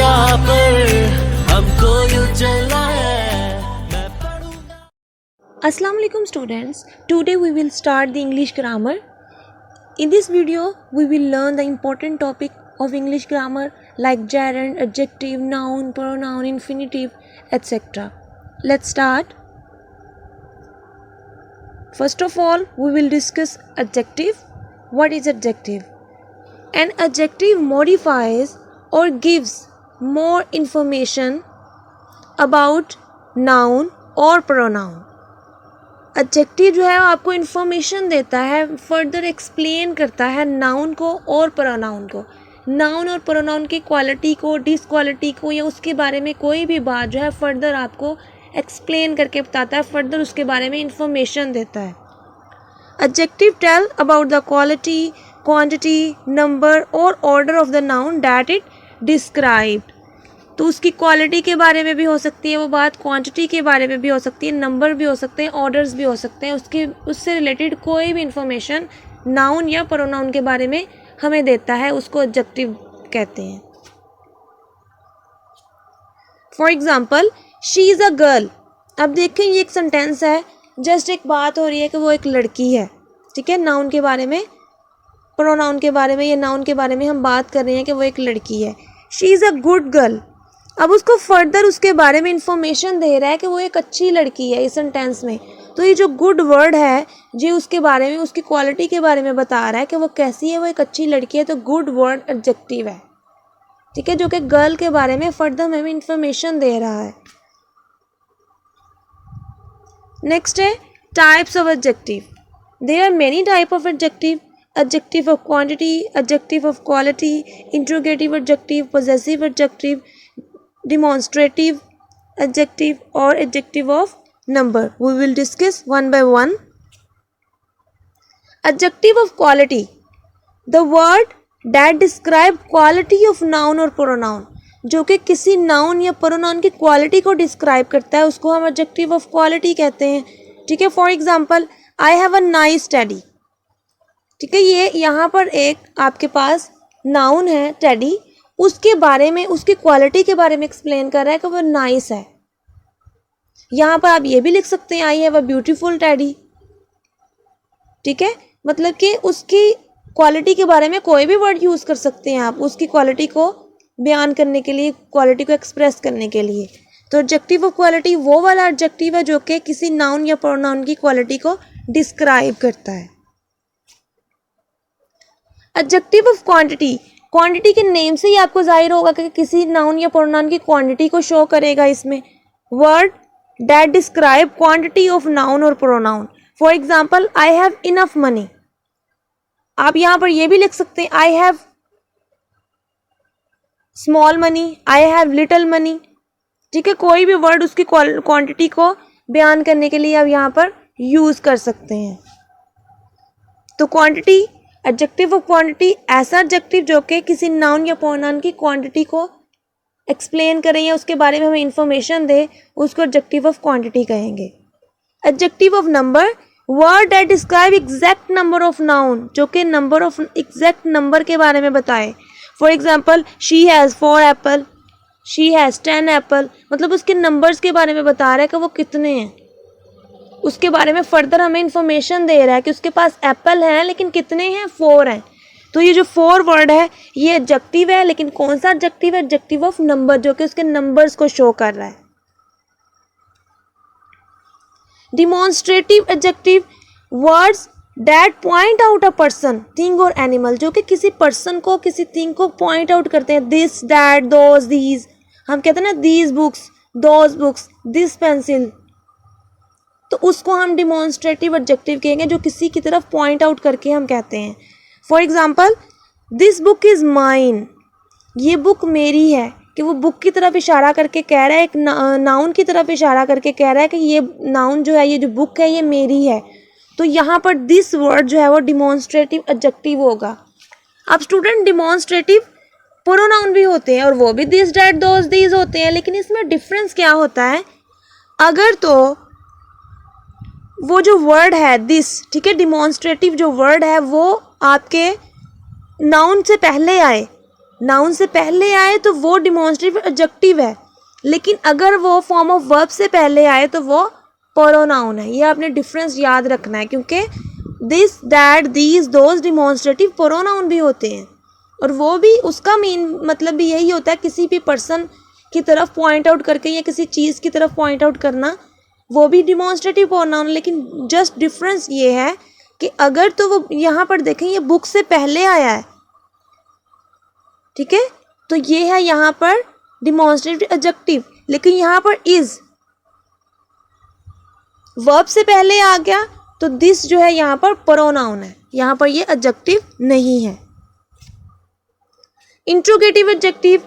राह पर हमको यूं चलना है, मैं पढ़ूंगा। Assalamu alaikum students. Today we will start the English grammar. In this video we will learn the important topic of English grammar like gerund, adjective, noun, pronoun, infinitive, etc. Let's start. First of all, we will discuss adjective. What is adjective? An adjective modifies or gives more information about noun or pronoun. Adjective जो है वो आपको information देता है, further explain करता है noun को और प्रोनाउन को, नाउन और प्रोनाउन की क्वालिटी को, डिसक्वालिटी को, या उसके बारे में कोई भी बात जो है फर्दर आपको एक्सप्लेन करके बताता है, फर्दर उसके बारे में इन्फॉर्मेशन देता है. Adjective tell about the quality, quantity, number और order of the noun that it described. तो उसकी क्वालिटी के बारे में भी हो सकती है वो बात, क्वांटिटी के बारे में भी हो सकती है, नंबर भी हो सकते हैं, ऑर्डर्स भी हो सकते हैं, उससे रिलेटेड कोई भी इंफॉर्मेशन नाउन या प्रोनाउन के बारे में हमें देता है, उसको एडजेक्टिव कहते हैं. For example, she is a girl. अब देखें ये एक सेंटेंस है, जस्ट एक बात हो रही है कि वो एक लड़की है. ठीक है, नाउन के बारे में, प्रोनाउन के बारे में या नाउन के बारे में हम बात कर रहे हैं कि वो एक लड़की है. She is a good girl. अब उसको फर्दर उसके बारे में इंफॉर्मेशन दे रहा है कि वो एक अच्छी लड़की है इस सेंटेंस में. तो ये जो गुड वर्ड है जी उसके बारे में, उसकी क्वालिटी के बारे में बता रहा है कि वो कैसी है, वो एक अच्छी लड़की है. तो गुड वर्ड एडजेक्टिव है. ठीक है, जो कि गर्ल के बारे में फर्दर हमें इंफॉर्मेशन दे रहा है. नेक्स्ट है types of adjective. There are many type of adjective. Adjective of quantity, adjective of quality, interrogative adjective, possessive adjective, demonstrative adjective or adjective of number. We will discuss one by one. Adjective of quality, the word that describe quality of noun or pronoun. जो कि किसी noun या pronoun की quality को describe करता है, उसको हम एडजेक्टिव ऑफ क्वालिटी कहते हैं. ठीक है, for example, I have a nice teddy. ठीक है, ये यहाँ पर एक आपके पास नाउन है टेडी, उसके बारे में, उसकी क्वालिटी के बारे में एक्सप्लेन कर रहा है कि वो नाइस है. यहाँ पर आप ये भी लिख सकते हैं, I have a beautiful teddy. ठीक है, मतलब कि उसकी क्वालिटी के बारे में कोई भी वर्ड यूज़ कर सकते हैं आप, उसकी क्वालिटी को बयान करने के लिए, क्वालिटी को एक्सप्रेस करने के लिए. तो एडजेक्टिव ऑफ क्वालिटी वो वाला एडजेक्टिव है जो कि किसी नाउन या प्रोनाउन की क्वालिटी को डिस्क्राइब करता है. एडजेक्टिव ऑफ क्वांटिटी, क्वांटिटी के नेम से ही आपको जाहिर होगा कि किसी नाउन या प्रोनाउन की क्वांटिटी को शो करेगा इसमें. Word that describe quantity of noun और pronoun. For example, I have enough money. आप यहाँ पर ये भी लिख सकते हैं, I have small money, I have little money. ठीक है, कोई भी वर्ड उसकी क्वांटिटी को बयान करने के लिए आप यहाँ पर यूज़ कर सकते हैं. तो क्वांटिटी, एडजेक्टिव ऑफ क्वांटिटी, ऐसा एडजेक्टिव जो कि किसी नाउन या प्रोनाउन की क्वांटिटी को एक्सप्लेन करें या उसके बारे में हमें इंफॉर्मेशन दे, उसको एडजेक्टिव ऑफ क्वांटिटी कहेंगे. Adjective of number, word that describe exact number of noun, जो कि नंबर ऑफ एग्जैक्ट नंबर के बारे में बताए. For example, she has 4 Apple, she has 10 Apple. मतलब उसके नंबर्स के बारे में बता रहा है कि वो कितने हैं, उसके बारे में फर्दर हमें इंफॉर्मेशन दे रहा है कि उसके पास एप्पल हैं लेकिन कितने हैं, 4 हैं. तो ये जो 4 वर्ड है ये एडजेक्टिव है, लेकिन कौन सा एडजेक्टिव है, एडजेक्टिव ऑफ नंबर, जो कि उसके नंबर्स को शो कर रहा है. Demonstrative adjective, words that point out a person, thing और एनिमल, जो कि किसी पर्सन को, किसी थिंग को पॉइंट आउट करते हैं. This, that, those, these. हम कहते हैं ना, these books, those books, this pencil. तो उसको हम डिमॉन्स्ट्रेटिव एडजेक्टिव कहेंगे, जो किसी की तरफ पॉइंट आउट करके हम कहते हैं. For example, this book is mine. ये बुक मेरी है, कि वो बुक की तरफ इशारा करके कह रहा है, एक नाउन की तरफ इशारा करके कह रहा है कि ये नाउन जो है, ये जो बुक है ये मेरी है. तो यहाँ पर दिस वर्ड जो है वो डिमॉन्स्ट्रेटिव एडजेक्टिव होगा. अब स्टूडेंट, डिमॉन्स्ट्रेटिव प्रोनाउन भी होते हैं और वो भी दिस, दैट, दोज, दीज होते हैं, लेकिन इसमें डिफरेंस क्या होता है. अगर तो वो जो वर्ड है दिस, ठीक है, डिमॉन्स्ट्रेटिव जो वर्ड है वो आपके नाउन से पहले आए, नाउन से पहले आए तो वो डिमॉन्स्ट्रेटिव एडजेक्टिव है, लेकिन अगर वो फॉर्म ऑफ वर्ब से पहले आए तो वो प्रोनाउन है। ये आपने डिफरेंस याद रखना है, क्योंकि this, that, these, those demonstrative pronoun भी होते हैं, और वो भी उसका मेन मतलब भी यही होता है, किसी भी पर्सन की तरफ पॉइंट आउट करके या किसी चीज़ की तरफ पॉइंट आउट करना, वो भी डिमॉन्स्ट्रेटिव प्रोनाउन। लेकिन जस्ट डिफरेंस ये है कि अगर तो वो यहाँ पर देखें ये बुक से पहले आया है, ठीक है, तो ये है यहाँ पर डिमॉन्स्ट्रेटिव एडजेक्टिव, लेकिन यहाँ पर इज वर्ब से पहले आ गया तो दिस जो है यहाँ पर प्रोनाउन है, यहाँ पर ये एडजेक्टिव नहीं है। इंट्रोगेटिव एडजेक्टिव,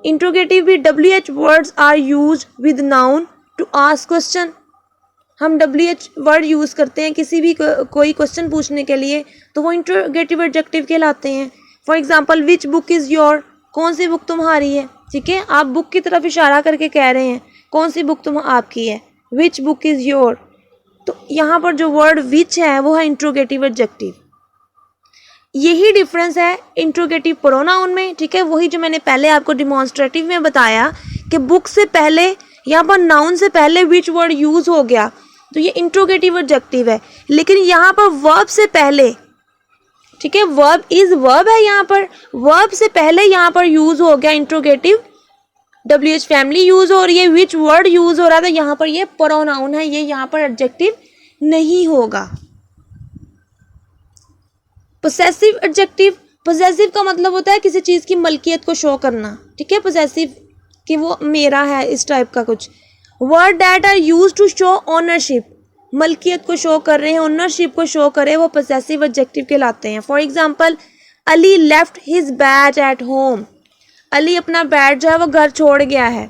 इंट्रोगेटिव भी WH words are used with noun to ask question. हम WH वर्ड यूज़ करते हैं किसी भी कोई क्वेश्चन पूछने के लिए, तो वो इंट्रोगेटिव एडजेक्टिव कहलाते हैं। For example which book is your, कौन सी बुक तुम्हारी है, ठीक है, आप बुक की तरफ इशारा करके कह रहे हैं कौन सी बुक तुम आपकी है, विच बुक इज़ योर। तो यहाँ पर जो वर्ड विच है वो है इंट्रोगेटिव एडजेक्टिव। यही डिफरेंस है इंट्रोगेटिव प्रोनाउन में, ठीक है, वही जो मैंने पहले आपको डिमॉन्स्ट्रेटिव में बताया कि बुक से पहले यहाँ पर नाउन से पहले विच वर्ड यूज़ हो गया तो ये इंट्रोगेटिव एडजेक्टिव है, लेकिन यहाँ पर वर्ब से पहले, ठीक है, वर्ब इज वर्ब है, यहाँ पर वर्ब से पहले यहाँ पर यूज़ हो गया इंट्रोगेटिव, WH फैमिली यूज़ हो रही है, विच वर्ड यूज़ हो रहा था, यहाँ पर ये प्रोनाउन है, ये यहाँ पर एडजेक्टिव नहीं होगा। पोसेसिव एडजेक्टिव, पोसेसिव का मतलब होता है किसी चीज़ की मलकियत को शो करना, ठीक है, पोसेसिव कि वो मेरा है, इस टाइप का कुछ। Word that are use to show ownership, मलकियत को शो कर रहे हैं, ओनरशिप को शो करे, वो पोसेसिव एडजेक्टिव कहलाते हैं। For example Ali left his bat at home, Ali अपना बैट जो है वो घर छोड़ गया है।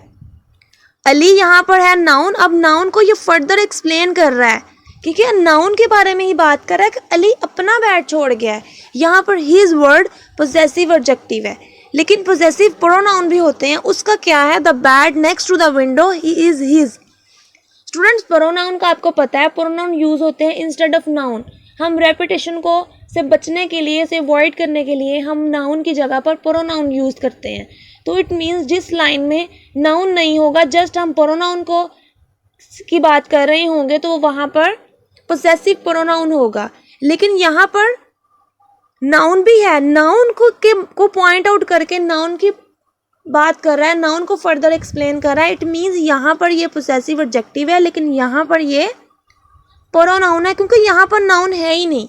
अली यहाँ पर है नाउन, अब नाउन को ये फर्दर एक्सप्लेन कर रहा है, क्योंकि नाउन के बारे में ही बात कर रहा है कि अली अपना बैट छोड़ गया है। यहाँ पर हिज वर्ड पोसेसिव एडजेक्टिव है, लेकिन पोसेसिव प्रोनाउन भी होते हैं। उसका क्या है, the bat next to the window ही इज हिज। स्टूडेंट्स प्रोनाउन का आपको पता है, प्रोनाउन यूज होते हैं इंस्टेड ऑफ नाउन। हम रेपिटेशन को से बचने के लिए, से अवॉइड करने के लिए हम नाउन की जगह पर प्रोनाउन यूज करते हैं। तो इट मीन्स जिस लाइन में नाउन नहीं होगा, जस्ट हम प्रोनाउन को की बात कर रहे होंगे, तो वहाँ पर पोसेसिव प्रोनाउन होगा। लेकिन यहाँ पर नाउन भी है, नाउन को पॉइंट आउट करके नाउन की बात कर रहा है, नाउन को फर्दर एक्सप्लेन कर रहा है। इट मीन्स यहाँ पर ये पोसेसिव एडजेक्टिव है, लेकिन यहाँ पर ये प्रोनाउन है, क्योंकि यहाँ पर नाउन है ही नहीं।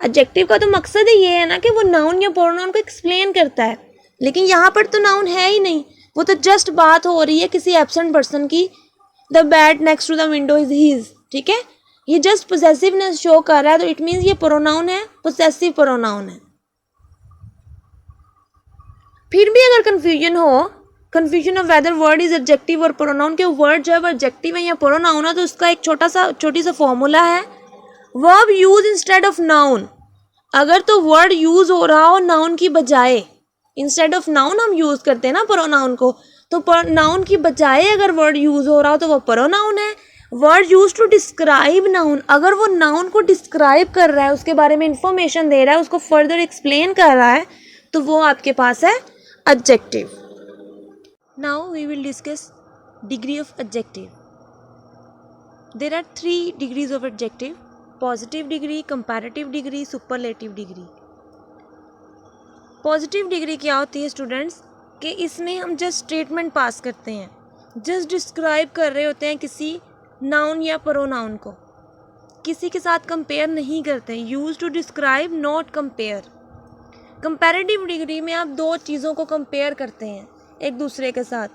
एडजेक्टिव का तो मकसद ही ये है ना कि वो नाउन या प्रोनाउन को एक्सप्लेन करता है, लेकिन यहाँ पर तो नाउन है ही नहीं, वो तो जस्ट बात हो रही है किसी एब्सेंट पर्सन की। The bat next to the window is his, ठीक है, ये जस्ट पोसेसिवनेस शो कर रहा है, तो इट मीन्स ये प्रोनाउन है, पोसेसिव प्रोनाउन है। फिर भी अगर confusion of whether word is adjective और प्रोनाउन, के वर्ड जो है वो एडजेक्टिव है या प्रोनाउन है, तो उसका एक छोटी सा फॉर्मूला है, verb use instead of noun. अगर तो वर्ड यूज हो रहा हो नाउन की बजाय, इंस्टेड ऑफ नाउन हम यूज करते हैं ना प्रोनाउन को, तो नाउन की बजाय अगर वर्ड यूज हो रहा हो तो वो प्रोनाउन है। Word use to describe noun, अगर वो नाउन को डिस्क्राइब कर रहा है, उसके बारे में इंफॉर्मेशन दे रहा है, उसको फर्दर एक्सप्लेन कर रहा है, तो वो आपके पास है adjective. Now we will discuss degree of adjective. There are 3 degrees of adjective, positive degree, comparative degree, superlative degree. Positive degree क्या होती है स्टूडेंट्स, कि इसमें हम जस्ट स्टेटमेंट पास करते हैं, जस्ट डिस्क्राइब कर रहे होते हैं किसी नाउन या प्रोनाउन को, किसी के साथ कंपेयर नहीं करते, use to describe not compare. Comparative degree में आप 2 चीज़ों को कंपेयर करते हैं एक दूसरे के साथ,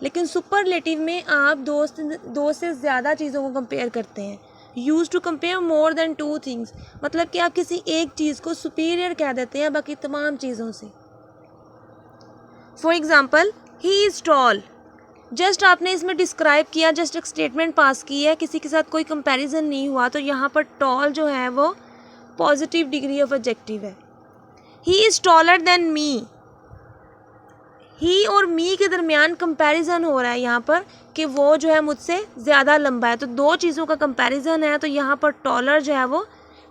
लेकिन सुपरलेटिव में आप 2 से ज़्यादा चीज़ों को कंपेयर करते हैं, use to compare more than 2 things, मतलब कि आप किसी एक चीज़ को सुपीरियर कह देते हैं बाकी तमाम चीज़ों से। For example he is tall, just आपने इसमें डिस्क्राइब किया, जस्ट एक स्टेटमेंट पास की है, किसी के साथ कोई कंपैरिजन नहीं हुआ, तो यहाँ पर टॉल जो है वो पॉजिटिव डिग्री ऑफ एडजेक्टिव है। He is taller than me, he और मी के दरमियान कंपैरिजन हो रहा है यहाँ पर कि वो जो है मुझसे ज़्यादा लंबा है, तो 2 चीज़ों का कंपैरिजन है, तो यहाँ पर टॉलर जो है वो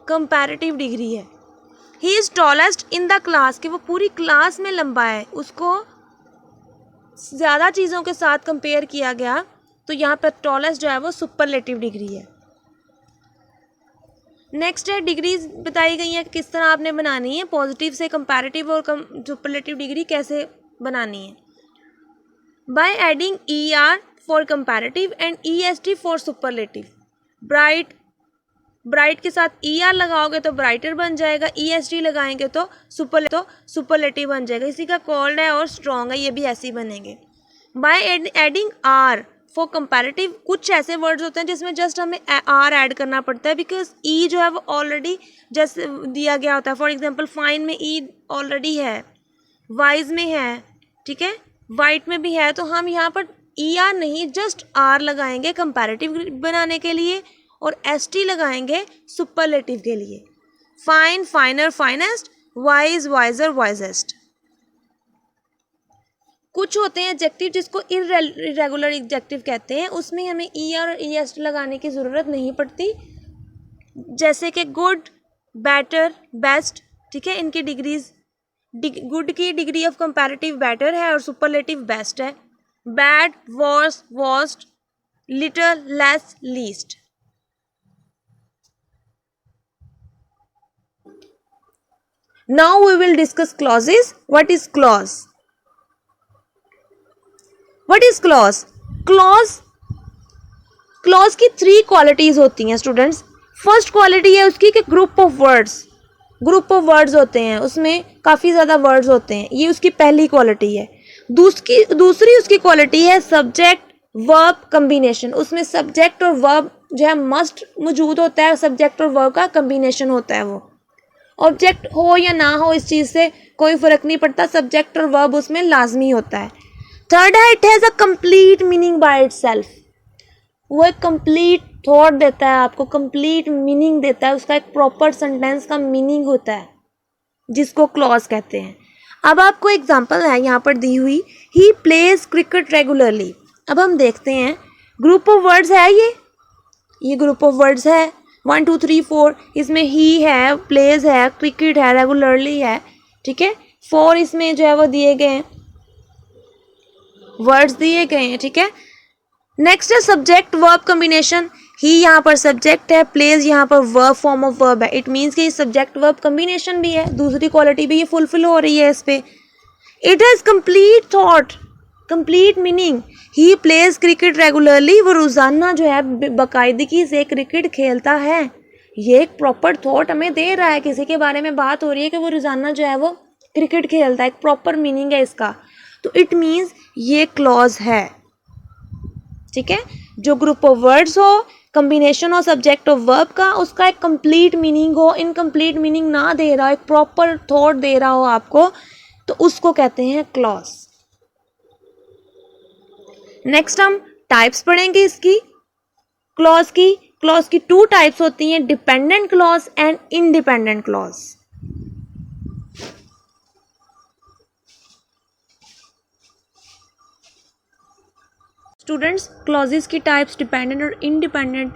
कंपैरेटिव डिग्री है। He is tallest in the class, कि वो पूरी क्लास में लंबा है, उसको ज़्यादा चीज़ों के साथ कंपेयर किया गया, तो यहाँ पर टॉलेस्ट जो है वो सुपरलेटिव डिग्री है। नेक्स्ट है डिग्रीज बताई गई हैं किस तरह आपने बनानी है, पॉजिटिव से कंपैरेटिव और सुपरलेटिव डिग्री कैसे बनानी है। By adding E R for comparative and E S T for superlative. Bright के साथ ई आर लगाओगे तो ब्राइटर बन जाएगा, ई एस टी लगाएंगे तो सुपरलेटिव बन जाएगा। इसी का कोल्ड है और स्ट्रॉन्ग है, ये भी ऐसे ही बनेंगे। By adding R for comparative, कुछ ऐसे वर्ड्स होते हैं जिसमें जस्ट हमें आर ऐड करना पड़ता है, बिकॉज ई जो है वो ऑलरेडी जैसे दिया गया होता है। फॉर एग्जांपल फाइन में ई ऑलरेडी है, वाइज में है, ठीक है, वाइट में भी है, तो हम यहाँ पर ई आर नहीं जस्ट आर लगाएंगे कंपैरेटिव बनाने के लिए, और एस टी लगाएंगे सुपरलेटिव के लिए। Fine, finer, finest, wise, wiser, wisest. कुछ होते हैं एडजेक्टिव जिसको इर्रेगुलर एडजेक्टिव कहते हैं, उसमें हमें ई आर और ई एस टी लगाने की ज़रूरत नहीं पड़ती, जैसे कि गुड, बेटर, बेस्ट, ठीक है, इनकी डिग्रीज, गुड की डिग्री ऑफ कंपैरेटिव बेटर है और सुपरलेटिव बेस्ट है। Bad, worse, worst, little, less, least. Now we will discuss clauses. What is clause? What is clause? Clause की 3 क्वालिटीज होती हैं स्टूडेंट्स। फर्स्ट क्वालिटी है उसकी कि ग्रुप ऑफ वर्ड्स होते हैं, उसमें काफ़ी ज़्यादा वर्ड्स होते हैं, ये उसकी पहली क्वालिटी है। दूसरी उसकी क्वालिटी है सब्जेक्ट वर्ब कम्बिनेशन, उसमें सब्जेक्ट और वर्ब जो है मस्ट मौजूद होता है, सब्जेक्ट और वर्ब का कम्बिनेशन होता है। वो ऑब्जेक्ट हो या ना हो इस चीज़ से कोई फ़र्क नहीं पड़ता, सब्जेक्ट और वर्ब उसमें लाजमी होता है। थर्ड है it has a complete meaning by itself, वो एक कंप्लीट थॉट देता है आपको, कंप्लीट मीनिंग देता है, उसका एक प्रॉपर सेंटेंस का मीनिंग होता है, जिसको क्लॉज कहते हैं। अब आपको एग्जांपल है यहाँ पर दी हुई, ही प्लेज क्रिकेट रेगुलरली। अब हम देखते हैं ग्रुप ऑफ वर्ड्स है, ये ग्रुप ऑफ वर्ड्स है 1 2 3 4, इसमें ही है, प्लेज है, क्रिकेट है, रेगुलरली है, ठीक है। 4 इसमें जो है वो दिए गए हैं, वर्ड्स दिए गए हैं, ठीक है। नेक्स्ट है सब्जेक्ट वर्ब कम्बिनेशन, ही यहाँ पर सब्जेक्ट है, प्लेज यहाँ पर वर्ब, फॉर्म ऑफ वर्ब है, इट मीन्स कि सब्जेक्ट वर्ब कम्बिनेशन भी है, दूसरी क्वालिटी भी ये फुलफिल हो रही है इस पे। It has complete thought, complete meaning, he plays cricket regularly, वो रोज़ाना जो है बाकायदगी से क्रिकेट खेलता है, ये एक प्रॉपर थॉट हमें दे रहा है, किसी के बारे में बात हो रही है कि वो रोज़ाना जो है वो क्रिकेट खेलता है, एक प्रॉपर मीनिंग है इसका, तो इट मीन्स ये क्लॉज है, ठीक है। जो ग्रुप ऑफ वर्ड्स हो, कम्बिनेशन हो सब्जेक्ट ऑफ वर्ब का, उसका एक कंप्लीट मीनिंग हो, इनकम्प्लीट मीनिंग ना दे रहा हो, एक प्रॉपर थॉट दे रहा हो आपको, तो उसको कहते हैं क्लॉज। नेक्स्ट हम टाइप्स पढ़ेंगे इसकी, क्लॉज की 2 टाइप्स होती हैं, dependent clause and independent clause. Students, clauses की टाइप्स डिपेंडेंट और इंडिपेंडेंट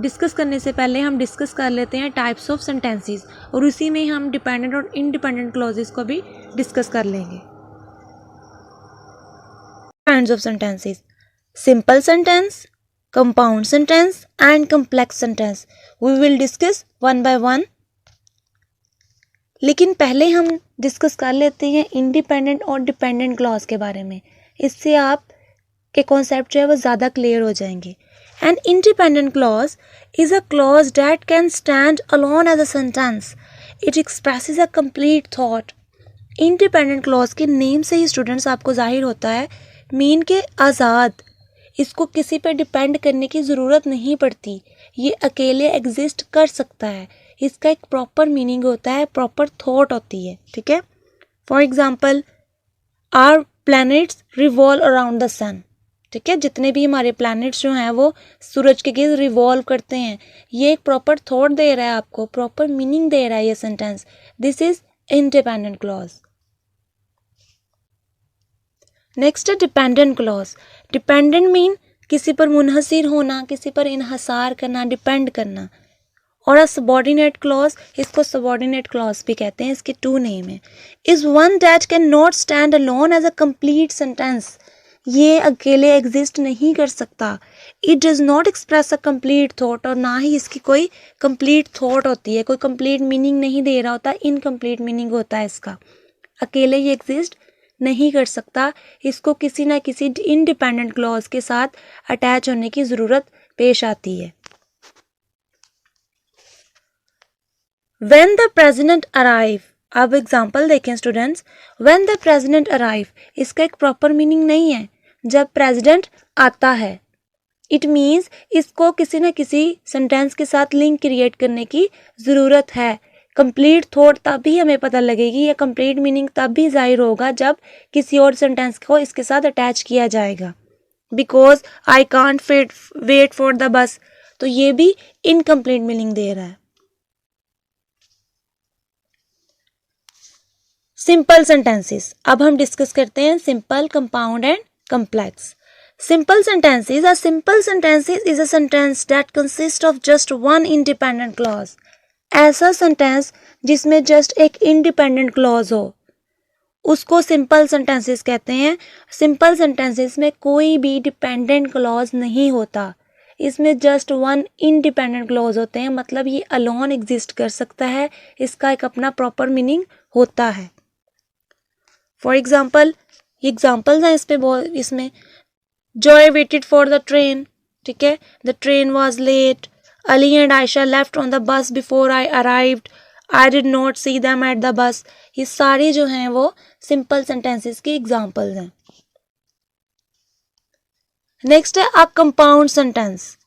डिस्कस करने से पहले हम डिस्कस कर लेते हैं टाइप्स ऑफ सेंटेंसेस, और उसी में हम डिपेंडेंट और इंडिपेंडेंट क्लॉजेस को भी डिस्कस कर लेंगे। Kinds of sentences, simple sentence, compound sentence and complex sentence. We will discuss one by one, लेकिन पहले हम डिस्कस कर लेते हैं इंडिपेंडेंट और डिपेंडेंट क्लॉज के बारे में, इससे आप के कॉन्सेप्ट जो है वो ज़्यादा क्लियर हो जाएंगे। An independent clause is a clause that can stand alone as a sentence. It expresses a complete thought. Independent clause के नेम से ही स्टूडेंट्स आपको जाहिर होता है मीन के आज़ाद, इसको किसी पर डिपेंड करने की ज़रूरत नहीं पड़ती, ये अकेले एग्जिस्ट कर सकता है, इसका एक प्रॉपर मीनिंग होता है, प्रॉपर थॉट होती है, ठीक है। For example, our planets revolve around the sun, ठीक है, जितने भी हमारे प्लैनेट्स जो हैं वो सूरज के गिर्द रिवॉल्व करते हैं, ये एक प्रॉपर थॉट दे रहा है आपको, प्रॉपर मीनिंग दे रहा है ये sentence. This is independent clause. Next है डिपेंडेंट क्लॉज। डिपेंडेंट मीन किसी पर मुनहसिर होना, किसी पर इन्हसार करना, डिपेंड करना, और अ सबॉर्डिनेट क्लॉज, इसको सबॉर्डिनेट क्लॉज भी कहते हैं, इसके 2 नेम है, is one that can not stand alone as a complete sentence, ये अकेले एग्जिस्ट नहीं कर सकता। It does not express a complete thought, और ना ही इसकी कोई कंप्लीट थॉट होती है, कोई कंप्लीट मीनिंग नहीं दे रहा होता, इनकम्प्लीट मीनिंग होता है इसका, अकेले ये एग्जिस्ट नहीं कर सकता, इसको किसी ना किसी इंडिपेंडेंट क्लॉज के साथ अटैच होने की ज़रूरत पेश आती है। When the president arrive, अब एग्जाम्पल देखें students, when the president arrive, इसका एक प्रॉपर मीनिंग नहीं है, जब प्रेसिडेंट आता है। इट मीन्स इसको किसी न किसी सेंटेंस के साथ लिंक क्रिएट करने की ज़रूरत है। कंप्लीट थॉट तभी हमें पता लगेगी, या कंप्लीट मीनिंग तब भी जाहिर होगा जब किसी और सेंटेंस को इसके साथ अटैच किया जाएगा। Because I can't wait for the bus, तो ये भी इनकम्प्लीट मीनिंग दे रहा है। सिंपल सेंटेंसेस, अब हम डिस्कस करते हैं simple, compound and complex. Simple sentences. A simple sentence is a sentence that consists of just one independent clause. ऐसा सेंटेंस जिसमें जस्ट एक इंडिपेंडेंट क्लॉज हो, उसको सिंपल सेंटेंसेस कहते हैं। सिंपल सेंटेंसेस में कोई भी डिपेंडेंट क्लॉज नहीं होता, इसमें जस्ट वन इंडिपेंडेंट क्लॉज होते हैं, मतलब ये अलोन एग्जिस्ट कर सकता है, इसका एक अपना प्रॉपर मीनिंग होता है। फॉर एग्जाम्पल, ये एग्जाम्पल्स हैं इसमें Joy waited for the train, ठीक है, the train was late, Ali and Aisha left on the bus before I arrived, I did not see them at the bus, ये सारे जो हैं वो सिंपल सेंटेंसेस की एग्जाम्पल्स हैं। नेक्स्ट है a compound sentence,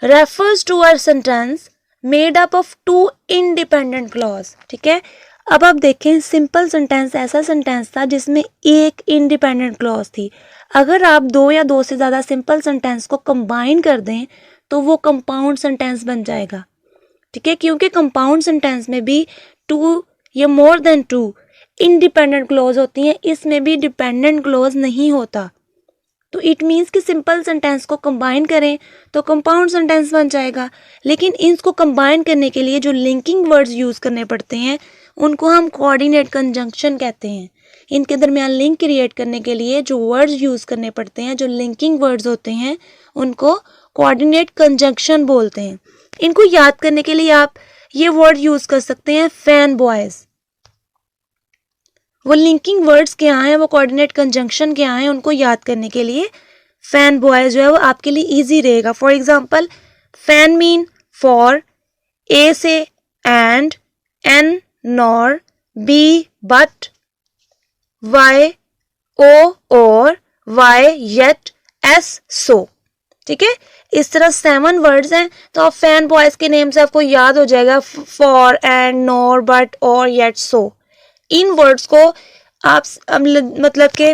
refers to a sentence made up of 2 independent clause, ठीक है। अब आप देखें, सिंपल सेंटेंस ऐसा सेंटेंस था जिसमें एक इंडिपेंडेंट क्लॉज थी। अगर आप 2 या 2 से ज़्यादा सिंपल सेंटेंस को कंबाइन कर दें तो वो कंपाउंड सेंटेंस बन जाएगा, ठीक है, क्योंकि कंपाउंड सेंटेंस में भी 2 या मोर देन 2 इंडिपेंडेंट क्लॉज होती हैं, इसमें भी डिपेंडेंट क्लॉज नहीं होता। तो इट मीन्स कि सिंपल सेंटेंस को कंबाइन करें तो कंपाउंड सेंटेंस बन जाएगा, लेकिन इनको कंबाइन करने के लिए जो लिंकिंग वर्ड्स यूज़ करने पड़ते हैं उनको हम कोऑर्डिनेट कंजंक्शन कहते हैं। इनके दरमियान लिंक क्रिएट करने के लिए जो वर्ड्स यूज़ करने पड़ते हैं, जो लिंकिंग वर्ड्स होते हैं, उनको कोऑर्डिनेट कंजंक्शन बोलते हैं। इनको याद करने के लिए आप ये वर्ड यूज़ कर सकते हैं, फैन बॉयज़। वो लिंकिंग वर्ड्स क्या हैं, वो कोऑर्डिनेट कंजंक्शन क्या हैं, उनको याद करने के लिए फैन बॉयज़ जो है वो आपके लिए ईजी रहेगा। For example, fan mean for, A से and, N nor, B but, Y O or, Y yet, S सो, ठीक है। इस तरह 7 वर्ड्स हैं, तो आप फैन बॉयज के नेम से आपको याद हो जाएगा, फॉर, एंड, नॉर, बट, और, येट, सो। इन वर्ड्स को आप मतलब के